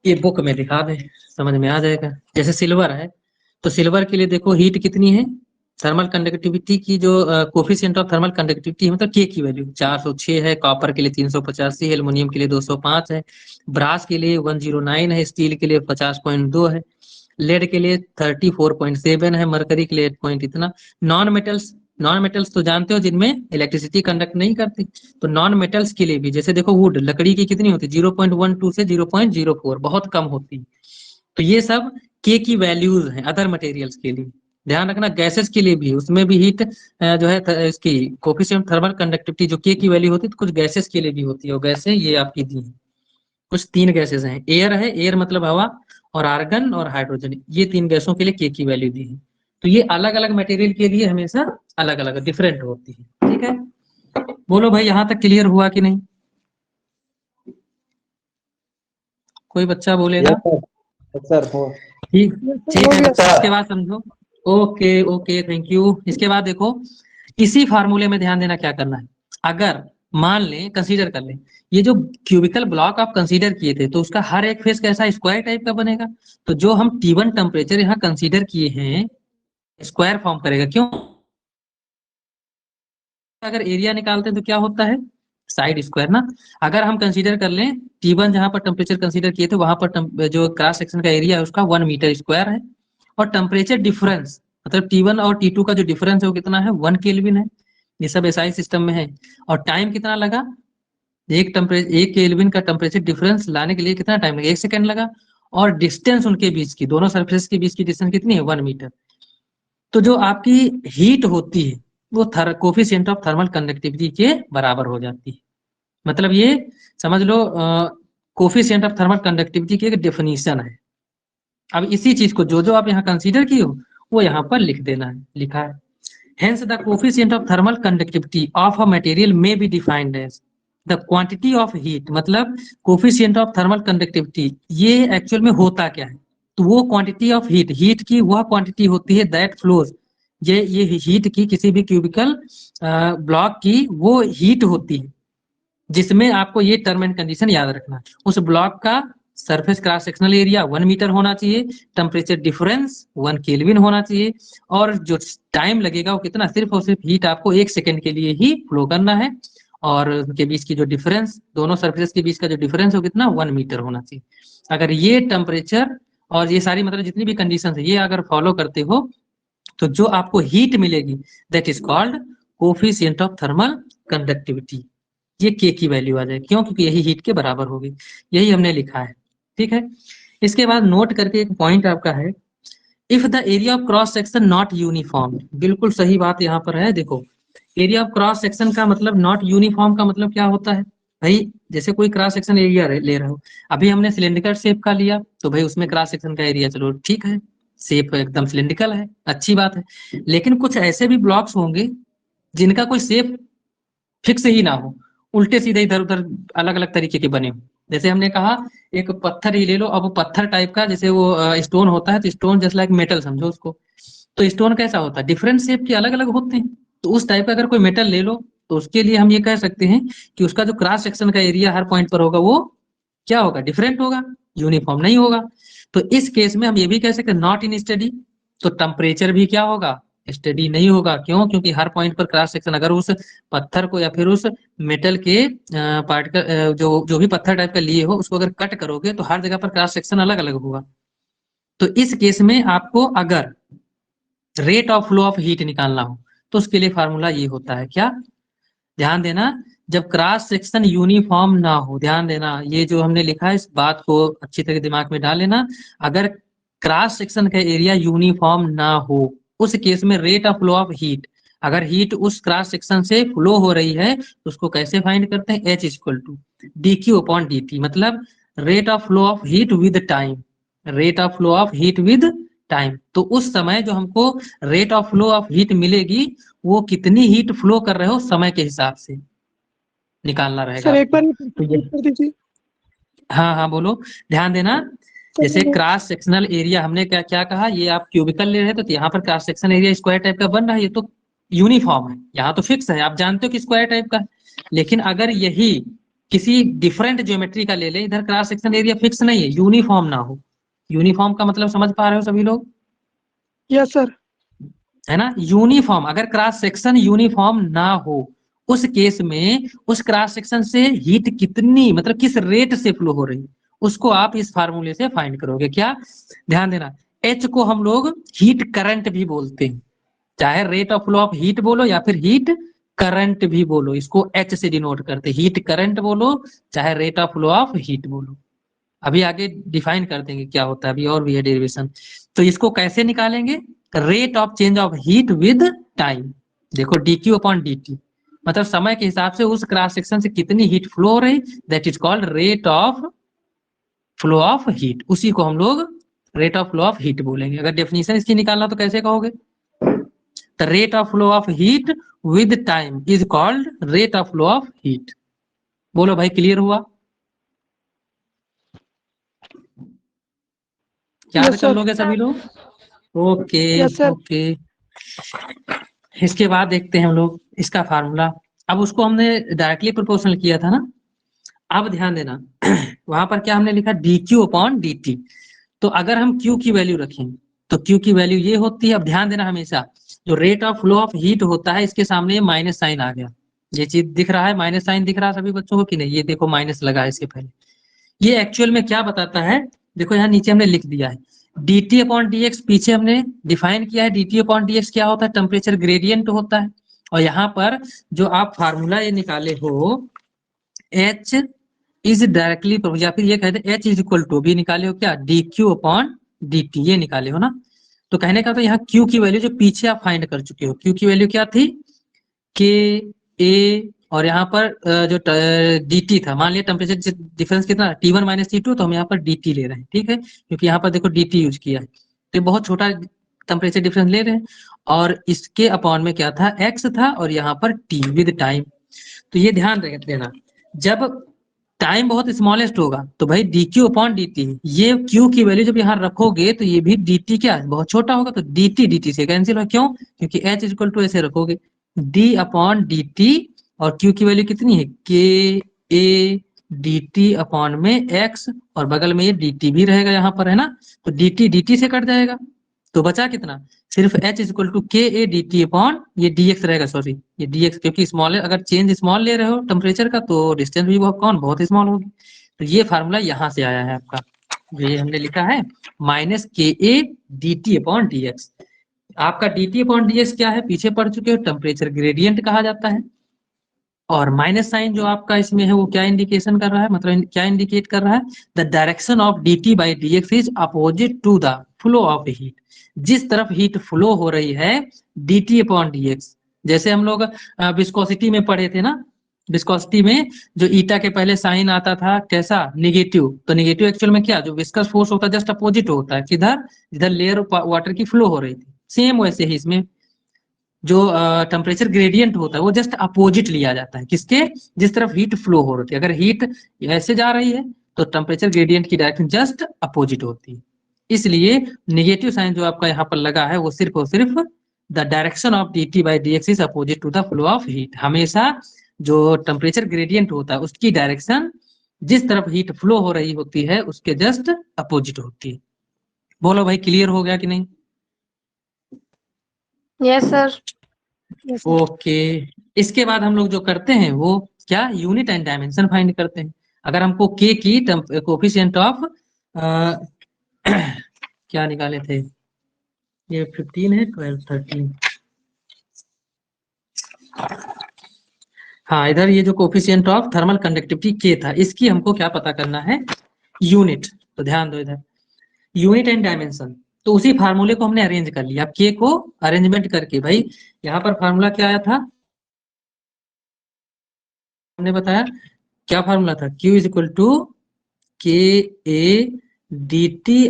ये बुक में दिखा दें, समझ में आ जाएगा। जैसे सिल्वर है, तो सिल्वर के लिए देखो हीट कितनी है, थर्मल कंडक्टिविटी की जो कोफिशिएंट ऑफ थर्मल कंडक्टिविटी मतलब के की वैल्यू 406 है, कॉपर के लिए 385 है, एल्युमिनियम के लिए 205 है, ब्रास के लिए 109 है, स्टील के लिए 50.2 है, लेड के लिए 34.7 है, मरकरी के लिए 8 पॉइंट इतना। नॉन मेटल्स तो जानते हो जिनमें इलेक्ट्रिसिटी कंडक्ट नहीं करती, तो नॉन मेटल्स के लिए भी, जैसे देखो वुड, लकड़ी की कितनी होती है 0.12 से 0.04, बहुत कम होती है। तो ये सब के की वैल्यूज हैं अदर मटेरियल्स के लिए। ध्यान रखना गैसेस के लिए भी, उसमें भी हीट जो है इसकी कोफिशिएंट थर्मल कंडक्टिविटी जो के की वैल्यू होती है, तो कुछ गैसेस के लिए भी होती है, और गैसें ये आपकी दी है, कुछ 3 गैसेस हैं, एयर है, एयर मतलब हवा, और आर्गन और हाइड्रोजन, ये 3 गैसों के लिए के की वैल्यू दी है। तो ये अलग अलग मटेरियल के लिए हमेशा अलग अलग डिफरेंट होती है, ठीक है। बोलो भाई यहाँ तक क्लियर हुआ कि नहीं? कोई बच्चा बोलेगा? सर ठीक ठीक है, इसके बाद समझो। Okay okay, thank you. इसके बाद देखो, इसी फार्मूले में ध्यान देना क्या करना है। अगर मान लें, कंसीडर कर लें, ये जो क्यूबिकल ब्लॉक आप कंसीडर किए थे, तो उसका हर एक फेस कैसा स्क्वायर टाइप का बनेगा। तो जो हम T1 टेम्परेचर यहाँ कंसीडर किए हैं, स्क्वायर फॉर्म करेगा, क्यों? अगर एरिया निकालते हैं तो क्या होता है, साइड स्क्वायर ना। अगर हम कंसीडर कर लें T1 जहां पर टेम्परेचर कंसीडर किए थे, वहां पर जो क्रॉस सेक्शन का एरिया है उसका 1 मीटर स्क्वायर है, और टेम्परेचर डिफरेंस मतलब T1 और T2 का जो डिफरेंस है वो कितना है, 1 केल्विन है। ये सब एसआई सिस्टम में है। और टाइम कितना लगा, एक केल्विन का टेम्परेचर डिफरेंस लाने के लिए कितना टाइम लगा, 1 सेकंड लगा। और डिस्टेंस उनके बीच की, दोनों सरफेस के बीच की डिस्टेंस कितनी है, 1 मीटर। तो जो आपकी हीट होती है वो कोफिशिएंट ऑफ थर्मल कंडक्टिविटी के बराबर हो जाती है। मतलब ये समझ लो कोफिशिएंट ऑफ थर्मल कंडक्टिविटी की एक डेफिनेशन है। अब इसी चीज को जो जो आप यहाँ कंसीडर किए हो वो यहाँ पर लिख देना है, लिखा है। Hence the coefficient of thermal conductivity of a material may be defined as the quantity of heat, मतलब coefficient of thermal conductivity ये एक्चुअल में होता क्या है, तो वो क्वांटिटी ऑफ हीट की वह क्वांटिटी होती है दैट फ्लोज, ये हीट की किसी भी क्यूबिकल ब्लॉक की वो हीट होती है जिसमें आपको ये टर्म एंड कंडीशन याद रखना, उस ब्लॉक का surface cross sectional area 1 metre होना चाहिए, टेम्परेचर डिफरेंस 1 केल्विन होना चाहिए, और जो टाइम लगेगा वो कितना, सिर्फ और सिर्फ हीट आपको 1 सेकंड के लिए ही फ्लो करना है, और उनके बीच की जो डिफरेंस, दोनों सरफेस के बीच का जो डिफरेंस है वो कितना, 1 मीटर होना चाहिए। अगर ये टेम्परेचर और ये सारी मतलब जितनी भी कंडीशन है ये अगर फॉलो करते हो, तो जो आपको हीट मिलेगी that is called coefficient of thermal conductivity. ये के की वैल्यू आ जाए, क्यों? क्योंकि यही हीट के बराबर होगी, यही हमने लिखा है, ठीक है। इसके बाद नोट करके एक पॉइंट आपका है, if the area of cross section not uniform, बिल्कुल सही बात यहाँ पर है। देखो एरिया ऑफ क्रॉस सेक्शन का मतलब नॉट यूनिफॉर्म का मतलब क्या होता है, भाई जैसे कोई क्रॉस सेक्शन एरिया ले रहे हो, अभी हमने सिलेंड्रिकल शेप का लिया तो भाई उसमें क्रॉस सेक्शन का एरिया चलो ठीक है, शेप एकदम सिलेंड्रिकल है, अच्छी बात है। लेकिन कुछ ऐसे भी ब्लॉक्स होंगे जिनका कोई शेप फिक्स ही ना हो, उल्टे सीधे इधर उधर अलग अलग तरीके के बने हो। जैसे हमने कहा एक पत्थर ही ले लो, अब पत्थर टाइप का, जैसे वो स्टोन होता है तो स्टोन जैसे लाइक मेटल समझो उसको, तो स्टोन कैसा होता है, डिफरेंट शेप के अलग अलग होते हैं। तो उस टाइप का अगर कोई मेटल ले लो तो उसके लिए हम ये कह सकते हैं कि उसका जो क्रॉस सेक्शन का एरिया हर पॉइंट पर होगा वो क्या होगा, डिफरेंट होगा, यूनिफॉर्म नहीं होगा। तो इस केस में हम ये भी कह सकते हैं नॉट इन स्टडी, तो टेम्परेचर भी क्या होगा, स्टडी नहीं होगा। क्यों? क्योंकि हर पॉइंट पर क्रॉस सेक्शन अगर उस पत्थर को या फिर उस मेटल के पार्टिकल जो जो भी पत्थर टाइप का लिए हो उसको अगर कट करोगे तो हर जगह पर क्रॉस सेक्शन अलग अलग होगा। तो इस केस में आपको अगर rate of flow of heat निकालना हो तो उसके लिए फार्मूला ये होता है, क्या, ध्यान देना, जब क्रॉस सेक्शन यूनिफॉर्म ना हो, ध्यान देना ये जो हमने लिखा है इस बात को अच्छी तरह दिमाग में डाल लेना, अगर क्रॉस सेक्शन का एरिया यूनिफॉर्म ना हो उस केस में rate of flow of heat, अगर हीट उस क्रॉस सेक्शन से फ्लो हो रही है तो उसको कैसे फाइंड करते हैं, H equal to dq upon dt, मतलब rate of flow of heat with time, rate of flow of heat with time. तो उस समय जो हमको rate of flow of heat मिलेगी वो कितनी हीट फ्लो कर रहे हो समय के हिसाब से निकालना रहेगा। सर एक बार तो ये कर दीजिए। हाँ हाँ बोलो, ध्यान देना, जैसे क्रॉस सेक्शनल एरिया हमने क्या क्या कहा, ये आप क्यूबिकल ले रहे थे तो यहाँ पर cross section area square type का बन रहा है, ये तो यूनिफॉर्म है, यहाँ तो फिक्स है, आप जानते हो कि स्क्वायर टाइप का है। लेकिन अगर यही किसी डिफरेंट ज्योमेट्री का ले ले, इधर क्रॉस सेक्शन एरिया फिक्स नहीं है, यूनिफॉर्म ना हो, यूनिफॉर्म का मतलब समझ पा रहे हो सभी लोग, यस सर। है ना, यूनिफॉर्म, अगर क्रॉस सेक्शन यूनिफॉर्म ना हो उस केस में उस क्रॉस सेक्शन से हीट कितनी, मतलब किस रेट से फ्लो हो रही है उसको आप इस फार्मूले से फाइंड करोगे। क्या, ध्यान देना, एच को हम लोग हीट करंट भी बोलते हैं, चाहे rate of flow of heat बोलो या फिर हीट करंट भी बोलो, इसको एच से डिनोट करते, हीट करंट बोलो चाहे rate of flow of heat बोलो। अभी आगे डिफाइन कर देंगे क्या होता है, अभी और भी है डेरिवेशन। तो इसको कैसे निकालेंगे, rate of change of heat with time, देखो dq अपॉन dt, मतलब समय के हिसाब से उस क्रॉस सेक्शन से कितनी हीट फ्लो हो रही, that is called rate of flow of heat, उसी को हम लोग rate of flow of heat बोलेंगे। अगर डेफिनेशन इसकी निकालना तो कैसे कहोगे, the rate of flow of heat with time is called rate of flow of heat. बोलो भाई, क्लियर हुआ, याद Yes, कर sir. लोगे सभी लोग, ओके Yes, sir. ओके। इसके बाद देखते हैं हम लोग इसका फार्मूला, अब उसको हमने डायरेक्टली प्रोपोर्शनल किया था ना, अब ध्यान देना वहां पर क्या हमने लिखा, dq अपॉन dt, तो अगर हम q की वैल्यू रखें तो q की वैल्यू ये होती है, अब ध्यान देना हमेशा जो rate of flow of heat होता है इसके सामने माइनस साइन आ गया, ये चीज दिख रहा है, माइनस साइन दिख रहा है सभी बच्चों को कि नहीं, ये देखो माइनस लगा है इसके पहले, ये एक्चुअल में क्या बताता है, देखो यहाँ नीचे हमने लिख दिया है dt अपॉन dx, पीछे हमने डिफाइन किया है dt अपॉन dx क्या होता है, टेम्परेचर ग्रेडियंट होता है। और यहाँ पर जो आप फार्मूला ये निकाले हो h इज डायरेक्टली, या फिर ये कहते हैं h इज इक्वल टू भी निकाले हो क्या, dq अपॉन dt, ये निकाले हो ना। तो कहने का तो यहाँ q की वैल्यू जो पीछे आप फाइंड कर चुके हो, q की वैल्यू क्या थी, k a, और यहाँ पर जो dt था, मान लिया टेम्परेचर डिफरेंस कितना T1 माइनस T2, तो हम यहाँ पर dt ले रहे हैं, ठीक है, क्योंकि यहाँ पर देखो dt यूज किया है, तो बहुत छोटा टेम्परेचर डिफरेंस ले रहे हैं। और इसके अपॉन में क्या था, x था, और यहाँ पर t विद टाइम। तो ये ध्यान देना, जब टाइम बहुत स्मॉलेस्ट होगा तो भाई dq अपॉन dt, ये q की वैल्यू जब यहाँ रखोगे तो ये भी dt क्या है, बहुत छोटा होगा, तो dt dt से कैंसिल हो, क्यों, क्योंकि h इक्वल टू ऐसे रखोगे d अपॉन dt, और q की वैल्यू कितनी है, k a dt अपॉन में x, और बगल में ये dt भी रहेगा यहाँ पर, है ना, तो dt dt से कट जाएगा, तो बचा कितना, सिर्फ h equal to k a dt upon ये dx रहेगा, सॉरी ये dx, क्योंकि स्मॉल है, अगर चेंज स्मॉल ले रहे हो टेम्परेचर का तो डिस्टेंस भी बहुत स्मॉल होगी। तो ये फार्मूला यहाँ से आया है आपका, ये हमने लिखा है minus K A D T upon D X. आपका D T upon D X क्या है, पीछे पढ़ चुके हो, टेम्परेचर ग्रेडियंट कहा जाता है। और माइनस साइन जो आपका इसमें है वो क्या इंडिकेशन कर रहा है, मतलब क्या इंडिकेट कर रहा है, the direction of d t by d x is opposite to the flow of heat, जिस तरफ हीट फ्लो हो रही है d T upon D x, जैसे हम लोग विस्कोसिटी में पढ़े थे ना, विस्कोसिटी में जो ईटा के पहले साइन आता था कैसा, निगेटिव, तो निगेटिव एक्चुअल में क्या, जो विस्कस फोर्स होता है जस्ट अपोजिट होता है, किधर, जिधर लेयर वाटर की फ्लो हो रही थी। सेम वैसे ही इसमें जो टेम्परेचर ग्रेडियंट होता है वो जस्ट अपोजिट लिया जाता है, किसके, जिस तरफ हीट फ्लो हो रही है। अगर हीट ऐसे जा रही है तो टेम्परेचर ग्रेडियंट की डायरेक्शन जस्ट अपोजिट होती है। इसलिए नेगेटिव साइन जो आपका यहाँ पर लगा है वो सिर्फ और सिर्फ the direction of dt by dx is opposite to the flow of heat. हमेशा जो टेम्परेचर ग्रेडियंट होता है उसकी डायरेक्शन जिस तरफ हीट फ्लो हो रही होती है उसके जस्ट अपोजिट होती है। बोलो भाई, क्लियर हो गया कि नहीं? Yes sir. ओके, इसके बाद हम लोग जो करते हैं वो क्या, यूनिट एंड डायमेंशन फाइंड करते हैं। अगर हमको के की कोफिशिएंट ऑफ क्या निकाले थे, ये 15 है, 12, 13, हाँ इधर ये जो कोफिशिएंट ऑफ थर्मल कंडक्टिविटी के था, इसकी हमको क्या पता करना है, यूनिट। तो ध्यान दो इधर, यूनिट एंड डायमेंशन, तो उसी फार्मूले को हमने अरेंज कर लिया। अब के को अरेंजमेंट करके भाई यहाँ पर फार्मूला क्या आया था, हमने बताया क्या फार्मूला था, Q इज इक्वल टू के A D T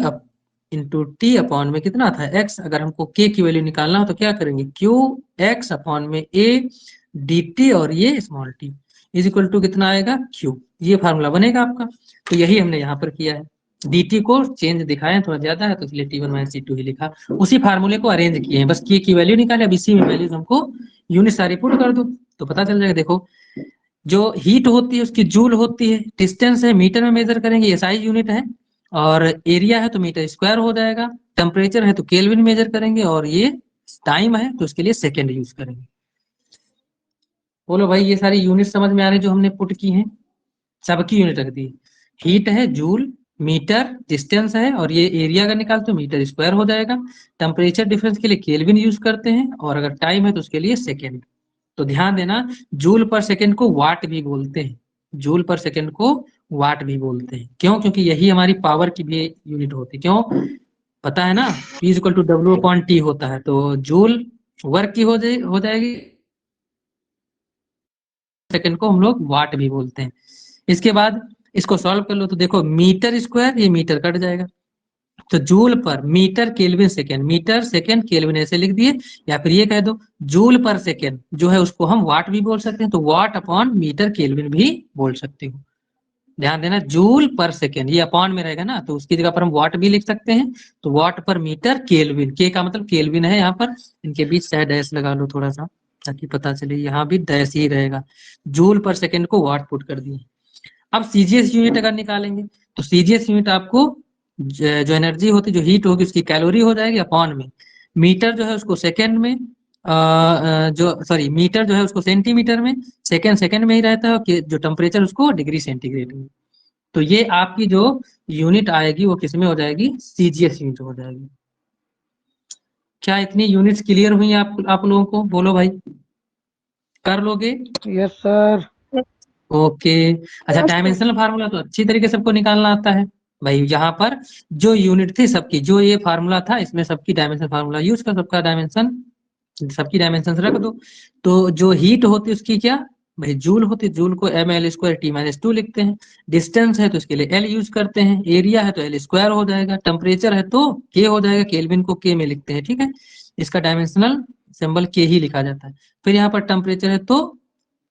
into T upon में कितना था x। अगर हमको k की वैल्यू निकालना हो तो क्या करेंगे, Q x अपॉन में a डी टी और ये small t is equal to कितना आएगा Q। ये फार्मूला बनेगा आपका। तो यही हमने यहाँ पर किया है, dt को चेंज दिखाया थोड़ा ज्यादा है तो इसलिए t1 माइनस t2 ही लिखा। उसी फार्मूले को अरेंज किए हैं, बस k की वैल्यू निकाले। अब इसी में वैल्यूज हमको यूनिट सारी पुट कर दो तो पता चल जाएगा। देखो जो हीट होती है उसकी जूल होती है, डिस्टेंस है मीटर में मेजर करेंगे, ये साइज यूनिट है, और एरिया है तो मीटर स्क्वायर हो जाएगा, टेम्परेचर है तो केल्विन मेजर करेंगे, और ये टाइम है तो उसके लिए सेकेंड यूज करेंगे। बोलो भाई, ये सारी यूनिट समझ में आ रही जो हमने पुट की हैं, सबकी यूनिट रख दी। हीट है जूल, मीटर, डिस्टेंस है, और ये एरिया अगर निकालते हो मीटर स्क्वायर हो जाएगा, टेम्परेचर डिफरेंस के लिए केल्विन यूज करते हैं, और अगर टाइम है तो उसके लिए सेकेंड। तो ध्यान देना, जूल पर सेकेंड को वाट भी बोलते हैं, जूल पर सेकेंड को वाट भी बोलते हैं। क्यों? क्योंकि यही हमारी पावर की भी यूनिट होती है। क्यों? पता है ना, P is equal to W upon T होता है, तो जूल वर्क की हो जाएगी, सेकेंड को हम लोग वाट भी बोलते हैं। इसके बाद इसको सॉल्व कर लो तो देखो मीटर स्क्वायर, ये मीटर कट जाएगा, तो joule per metre kelvin second, metre second kelvin ऐसे लिख दिए, या फिर ये कह दो जूल पर सेकेंड जो है उसको हम वाट भी बोल सकते हैं, तो वाट अपॉन मीटर केल्विन भी बोल सकते हो। ध्यान देना, जूल पर सेकेंड ये अपॉन में रहेगा ना, तो उसकी जगह पर हम वाट भी लिख सकते हैं, तो वाट पर मीटर केल्विन, के का मतलब केल्विन है, यहाँ पर इनके बीच शायद डैश लगा लो थोड़ा सा ताकि पता चले, यहाँ भी डैश ही रहेगा। जूल पर सेकेंड को वाट पुट कर दिए। अब सीजीएस यूनिट अगर निकालेंगे तो सीजीएस यूनिट आपको जो एनर्जी होती है, जो हीट होगी उसकी कैलोरी हो जाएगी अपॉन में, मीटर जो है उसको सेकेंड में, जो सॉरी मीटर जो है उसको सेंटीमीटर में, सेकेंड में ही रहता है, कि जो टेम्परेचर उसको डिग्री सेंटीग्रेड में। तो ये आपकी जो यूनिट आएगी वो किसमें हो जाएगी, सीजीएस यूनिट हो जाएगी। क्या इतनी यूनिट्स क्लियर हुई आप लोगों को? बोलो भाई, कर लोगे? Yes sir. ओके। अच्छा, डायमेंशनल फार्मूला तो अच्छी तरीके से सबको निकालना आता है भाई। यहाँ पर जो यूनिट थी सबकी, जो ये फार्मूला था इसमें सबकी डायमेंशन फार्मूला यूज कर, सबका डायमेंशन, सबकी डायमेंशन रख दो। तो जो हीट होती है उसकी क्या भाई, जूल होती है, जूल को ml स्क्वायर T-2 लिखते हैं। डिस्टेंस है तो इसके लिए L यूज करते हैं, एरिया है तो L स्क्वायर हो जाएगा, टेम्परेचर है तो K हो जाएगा, केल्विन को K में लिखते हैं, ठीक है। इसका डायमेंशनल सिंबल K ही लिखा जाता है। फिर यहाँ पर टेम्परेचर है तो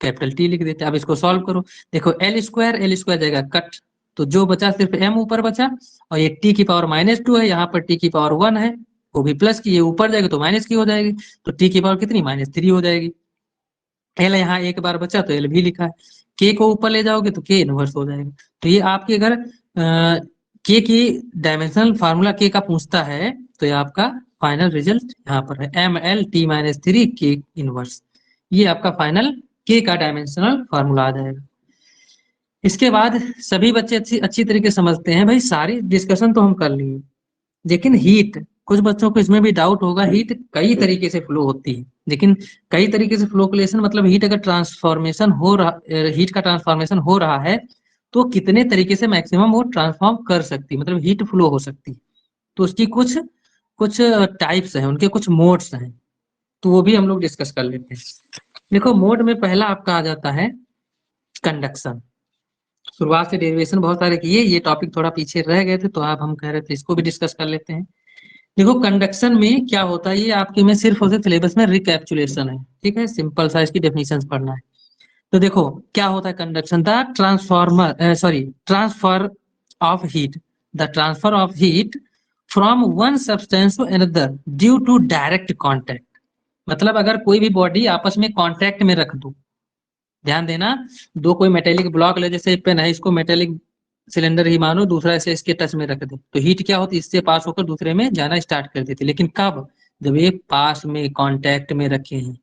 कैपिटल T लिख देते हैं। अब इसको सॉल्व करो, देखो L स्क्वायर जाएगा कट, तो जो बचा सिर्फ m ऊपर बचा, और ये t की पावर -2 है, यहाँ पर t की पावर 1 है, वो भी प्लस की, ये ऊपर जाएगी तो माइनस की हो जाएगी, तो t की पावर कितनी, -3 हो जाएगी। l यहाँ एक बार बचा तो l भी लिखा है, k को ऊपर ले जाओगे तो k इनवर्स हो जाएगा। तो ये आपके अगर k की डायमेंशनल फार्मूला k का पूछता है तो ये आपका फाइनल रिजल्ट यहाँ पर है, ml t-3 k इनवर्स। ये आपका फाइनल के का डायमेंशनल फार्मूला आ जाएगा। इसके बाद सभी बच्चे अच्छी तरीके से समझते हैं भाई, सारी डिस्कशन तो हम कर लिए, लेकिन हीट, कुछ बच्चों को इसमें भी डाउट होगा, हीट कई तरीके से फ्लो होती है, लेकिन कई तरीके से फ्लोकुलेशन मतलब हीट अगर ट्रांसफॉर्मेशन हो रहा, हीट का ट्रांसफॉर्मेशन हो रहा है तो कितने तरीके से मैक्सिमम वो ट्रांसफॉर्म कर सकती है, मतलब हीट फ्लो हो सकती है। तो उसकी कुछ कुछ टाइप्स हैं, उनके कुछ मोड्स हैं, तो वो भी हम लोग डिस्कस कर लेते हैं। देखो मोड में पहला आपका आ जाता है कंडक्शन। शुरुआत से डेरिवेशन बहुत सारे किए, ये टॉपिक थोड़ा पीछे रह गए थे तो आप हम कह रहे थे इसको भी डिस्कस कर लेते हैं। देखो कंडक्शन में क्या होता है, ये आपके में सिर्फ और सिर्फ सिलेबस में रिकैप्चुलेशन है, ठीक है, सिंपल सा इसकी डेफिनेशन पढ़ना है। तो देखो क्या होता है conduction, the transfer of heat, the transfer of heat from one substance to another due to direct contact. मतलब अगर कोई भी बॉडी आपस में कॉन्टैक्ट में रख दो, ध्यान देना, दो कोई मेटेलिक ब्लॉक ले, जैसे पेन है, इसको मेटेलिक सिलेंडर ही मानो, दूसरा ऐसे इसके टच में रख दे, तो हीट क्या होती है, इससे पास होकर दूसरे में जाना स्टार्ट कर देती है। लेकिन कब, जब ये पास में कांटेक्ट में रखे हैं।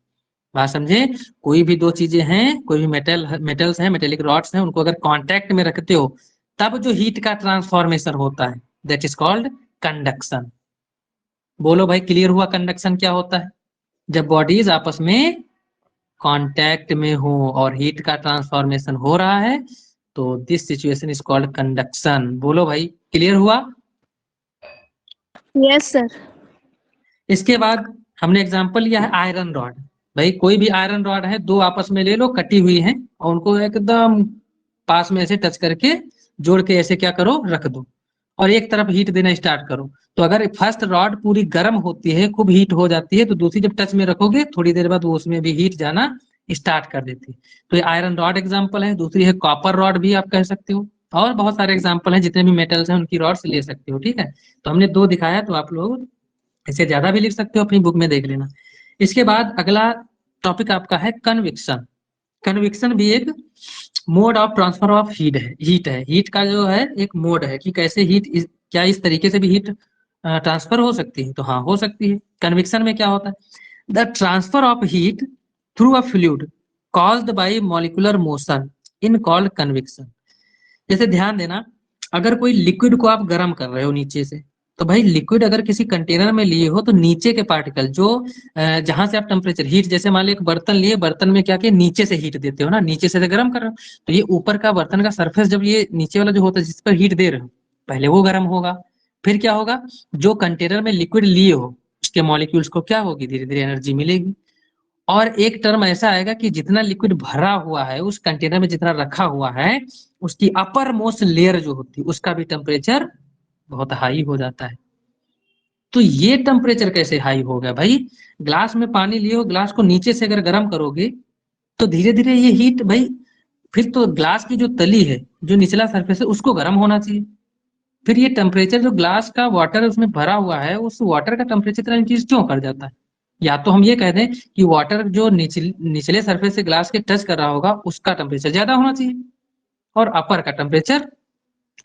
बात समझे, कोई भी दो चीजें हैं, कोई भी मेटल्स हैं, मेटेलिक रॉड्स हैं, उनको अगर कांटेक्ट में रखते हो तब जो हीट का ट्रांसफॉर्मेशन होता है, दैट इज कॉल्ड कंडक्शन। बोलो भाई क्लियर हुआ कंडक्शन क्या होता है? जब बॉडीज आपस में कांटेक्ट में हो और हीट का ट्रांसफॉर्मेशन हो रहा है तो this situation is called conduction. बोलो भाई क्लियर हुआ? Yes sir. इसके बाद हमने एग्जांपल लिया है आयरन रॉड। भाई कोई भी आयरन रॉड है, दो आपस में ले लो कटी हुई है और उनको एकदम पास में ऐसे टच करके जोड़ के ऐसे क्या करो, रख दो और एक तरफ हीट देना स्टार्ट करो। तो अगर फर्स्ट रॉड पूरी गर्म होती है, खूब हीट हो जाती है, तो दूसरी जब टच में रखोगे थोड़ी देर बाद वो उसमें भी हीट जाना स्टार्ट कर देती है। तो ये आयरन रॉड एग्जांपल है। दूसरी है कॉपर रॉड भी आप कह सकते हो, और बहुत सारे एग्जांपल हैं, जितने भी मेटल्स हैं उनकी रॉड्स ले सकते हो, ठीक है। तो हमने दो दिखाया, तो आप लोग इसे ज्यादा भी लिख सकते हो, अपनी बुक में देख लेना। इसके बाद अगला टॉपिक आपका है कन्विक्शन। कन्विक्शन भी एक mode of transfer of heat का जो है एक मोड है कि कैसे क्या इस तरीके से भी हीट ट्रांसफर हो सकती है, तो हाँ हो सकती है। कन्विक्शन में क्या होता है, the transfer of heat through a fluid caused by molecular motion in called conviction. जैसे ध्यान देना, अगर कोई लिक्विड को आप गर्म कर रहे हो नीचे से, तो भाई लिक्विड अगर किसी कंटेनर में लिए हो तो नीचे के पार्टिकल जो जहां से आप टेम्परेचर हीट, जैसे मान लो एक बर्तन लिए, बर्तन में क्या किया, नीचे से हीट देते हो ना, नीचे से गर्म कर रहे हो, तो ये ऊपर का बर्तन का सरफेस, जब ये नीचे वाला जो होता है जिस पर हीट दे रहे हो, पहले वो गर्म होगा, फिर क्या होगा, जो कंटेनर में लिक्विड लिए हो उसके मॉलिक्यूल्स को क्या होगी, धीरे धीरे एनर्जी मिलेगी। और एक टर्म ऐसा आएगा कि जितना लिक्विड भरा हुआ है उस कंटेनर में, जितना रखा हुआ है, उसकी अपर मोस्ट लेयर जो होती है उसका भी टेम्परेचर बहुत हाई हो जाता है। तो ये टेम्परेचर कैसे हाई हो गया भाई, ग्लास में पानी लिए हो, ग्लास को नीचे से अगर गर्म करोगे तो धीरे धीरे ये हीट भाई, फिर तो ग्लास की जो तली है, जो निचला सरफेस है, उसको गर्म होना चाहिए। फिर ये टेम्परेचर जो ग्लास का वाटर उसमें भरा हुआ है, उस वाटर का टेम्परेचर इतना इंक्रीज क्यों कर जाता है? या तो हम ये कह दें कि वाटर जो निचले सरफेस से ग्लास के टच कर रहा होगा उसका टेम्परेचर ज्यादा होना चाहिए और अपर का टेम्परेचर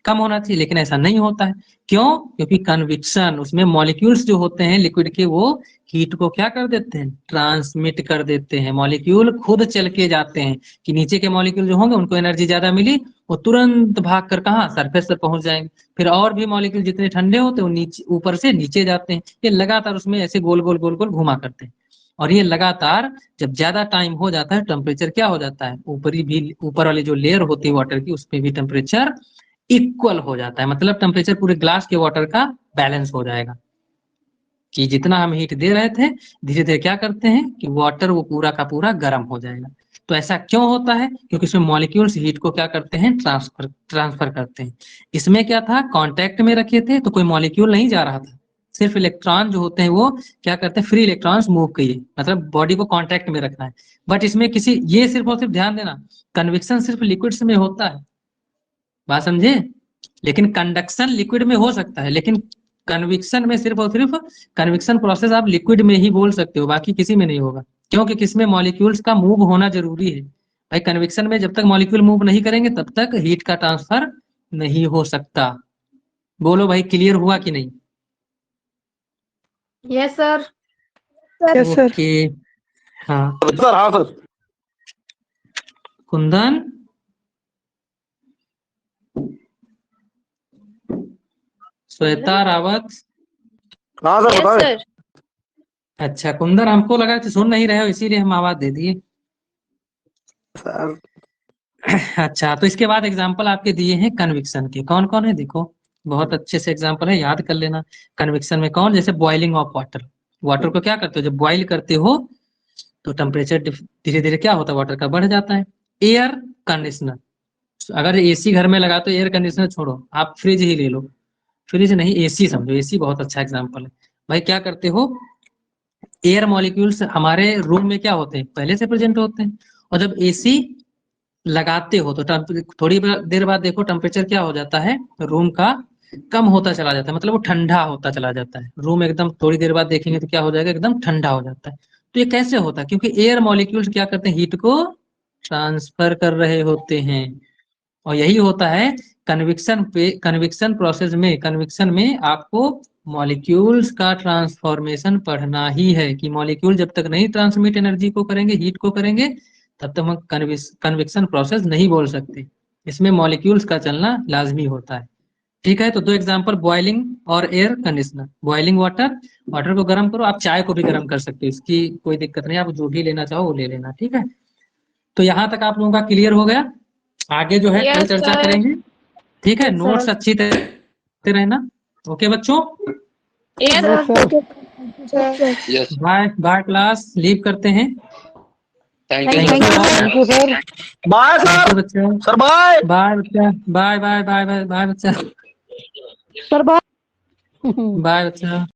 कम होना चाहिए, लेकिन ऐसा नहीं होता है। क्यों? क्योंकि कन्विक्शन, उसमें मॉलिक्यूल्स जो होते हैं लिक्विड के, वो हीट को क्या कर देते हैं, ट्रांसमिट कर देते हैं। मॉलिक्यूल खुद चल के जाते हैं कि नीचे के मॉलिक्यूल जो होंगे उनको एनर्जी ज्यादा मिली, वो तुरंत भाग कर कहाँ, सरफेस पर पहुंच जाएंगे। फिर और भी मॉलिक्यूल जितने ठंडे होते हैं वो नीचे, ऊपर से नीचे जाते हैं। ये लगातार उसमें ऐसे गोल गोल गोल गोल घुमा करते हैं, और ये लगातार जब ज्यादा टाइम हो जाता है, टेम्परेचर क्या हो जाता है, ऊपर वाली जो लेयर होती है वाटर की, उसमें भी टेम्परेचर इक्वल हो जाता है। मतलब टेम्परेचर पूरे ग्लास के वाटर का बैलेंस हो जाएगा कि जितना हम हीट दे रहे थे, धीरे धीरे क्या करते हैं कि वाटर वो पूरा का पूरा गर्म हो जाएगा। तो ऐसा क्यों होता है? क्योंकि इसमें मॉलिक्यूल्स हीट को क्या करते हैं, ट्रांसफर करते हैं। इसमें क्या था, कांटेक्ट में रखे थे तो कोई मॉलिक्यूल नहीं जा रहा था, सिर्फ इलेक्ट्रॉन जो होते हैं वो क्या करते हैं, फ्री इलेक्ट्रॉन्स मूव किए, मतलब बॉडी को कांटेक्ट में रखना है। बट इसमें किसी, ये सिर्फ और सिर्फ ध्यान देना, कन्विक्शन सिर्फ लिक्विड्स में होता है, बात समझे। लेकिन कंडक्शन लिक्विड में हो सकता है, लेकिन कन्विक्शन में सिर्फ और सिर्फ कन्विक्शन प्रोसेस आप लिक्विड में ही बोल सकते हो, बाकी किसी में नहीं होगा। क्योंकि किसमें मॉलिक्यूल्स का मूव होना जरूरी है भाई। कन्विक्शन में जब तक मॉलिक्यूल मूव नहीं करेंगे तब तक हीट का ट्रांसफर नहीं हो सकता। बोलो भाई क्लियर हुआ कि नहीं? Yes sir. Yes sir. Okay, हाँ सर। हाँ सर। कुंदन, श्वेता रावत। हाँ सर यस बताओ। सर। अच्छा कुंदन, हमको लगा कि सुन नहीं रहे हो इसीलिए हम आवाज दे दिए। सर अच्छा, तो इसके बाद एग्जाम्पल आपके दिए हैं कन्विक्शन के, कौन कौन है देखो, बहुत अच्छे से एग्जाम्पल है, याद कर लेना। कन्विक्शन में कौन, जैसे बॉइलिंग ऑफ वाटर, वाटर को क्या करते हो, जब बॉइल करते हो तो टेम्परेचर धीरे धीरे क्या होता है, वाटर का बढ़ जाता है। Air conditioner. अगर एसी घर में लगा तो एयर कंडीशनर छोड़ो, आप फ्रिज ही ले लो, फ्रिज नहीं एसी समझो, एसी बहुत अच्छा एग्जांपल है। भाई क्या करते हो, एयर मॉलिक्यूल्स हमारे रूम में क्या होते हैं, पहले से प्रेजेंट होते हैं, और जब एसी लगाते हो तो थोड़ी देर बाद देखो टेम्परेचर क्या हो जाता है रूम का, कम होता चला जाता है, मतलब वो ठंडा होता चला जाता है रूम एकदम, थोड़ी देर बाद देखेंगे तो क्या हो जाएगा, एकदम ठंडा हो जाता है। तो ये कैसे होता है, क्योंकि एयर मॉलिक्यूल्स क्या करते हैं, हीट को ट्रांसफर कर रहे होते हैं। और यही होता है कन्विक्शन प्रोसेस में, कन्विक्शन में आपको मॉलिक्यूल्स का ट्रांसफॉर्मेशन पढ़ना ही है, कि मॉलिक्यूल जब तक नहीं ट्रांसमिट एनर्जी को करेंगे, हीट को करेंगे, तब तक हम कन्विक्शन प्रोसेस नहीं बोल सकते। इसमें मॉलिक्यूल्स का चलना लाजमी होता है। ठीक है, तो दो एग्जांपल, बॉइलिंग और air conditioner. Boiling water, water को गर्म करो, आप चाय को भी गर्म कर सकते हो, इसकी कोई दिक्कत नहीं, आप जो भी लेना चाहो वो ले लेना। ठीक है, तो यहाँ तक आप लोगों का क्लियर हो गया। आगे जो है कल Yes, चर्चा sir. करेंगे। ठीक है, Yes, नोट्स sir. अच्छी तरह से रहना। ओके बच्चों, Yes, Yes, sir. sir. Yes bye bye, class leave करते हैं। Thank Thank you you, sir. sir. Thank you, sir. Bye, thank sir. You बच्चा, Sir, bye. बाय बच्चा, bye bye bye bye bye बच्चा, Sir, bye. Bye बच्चा।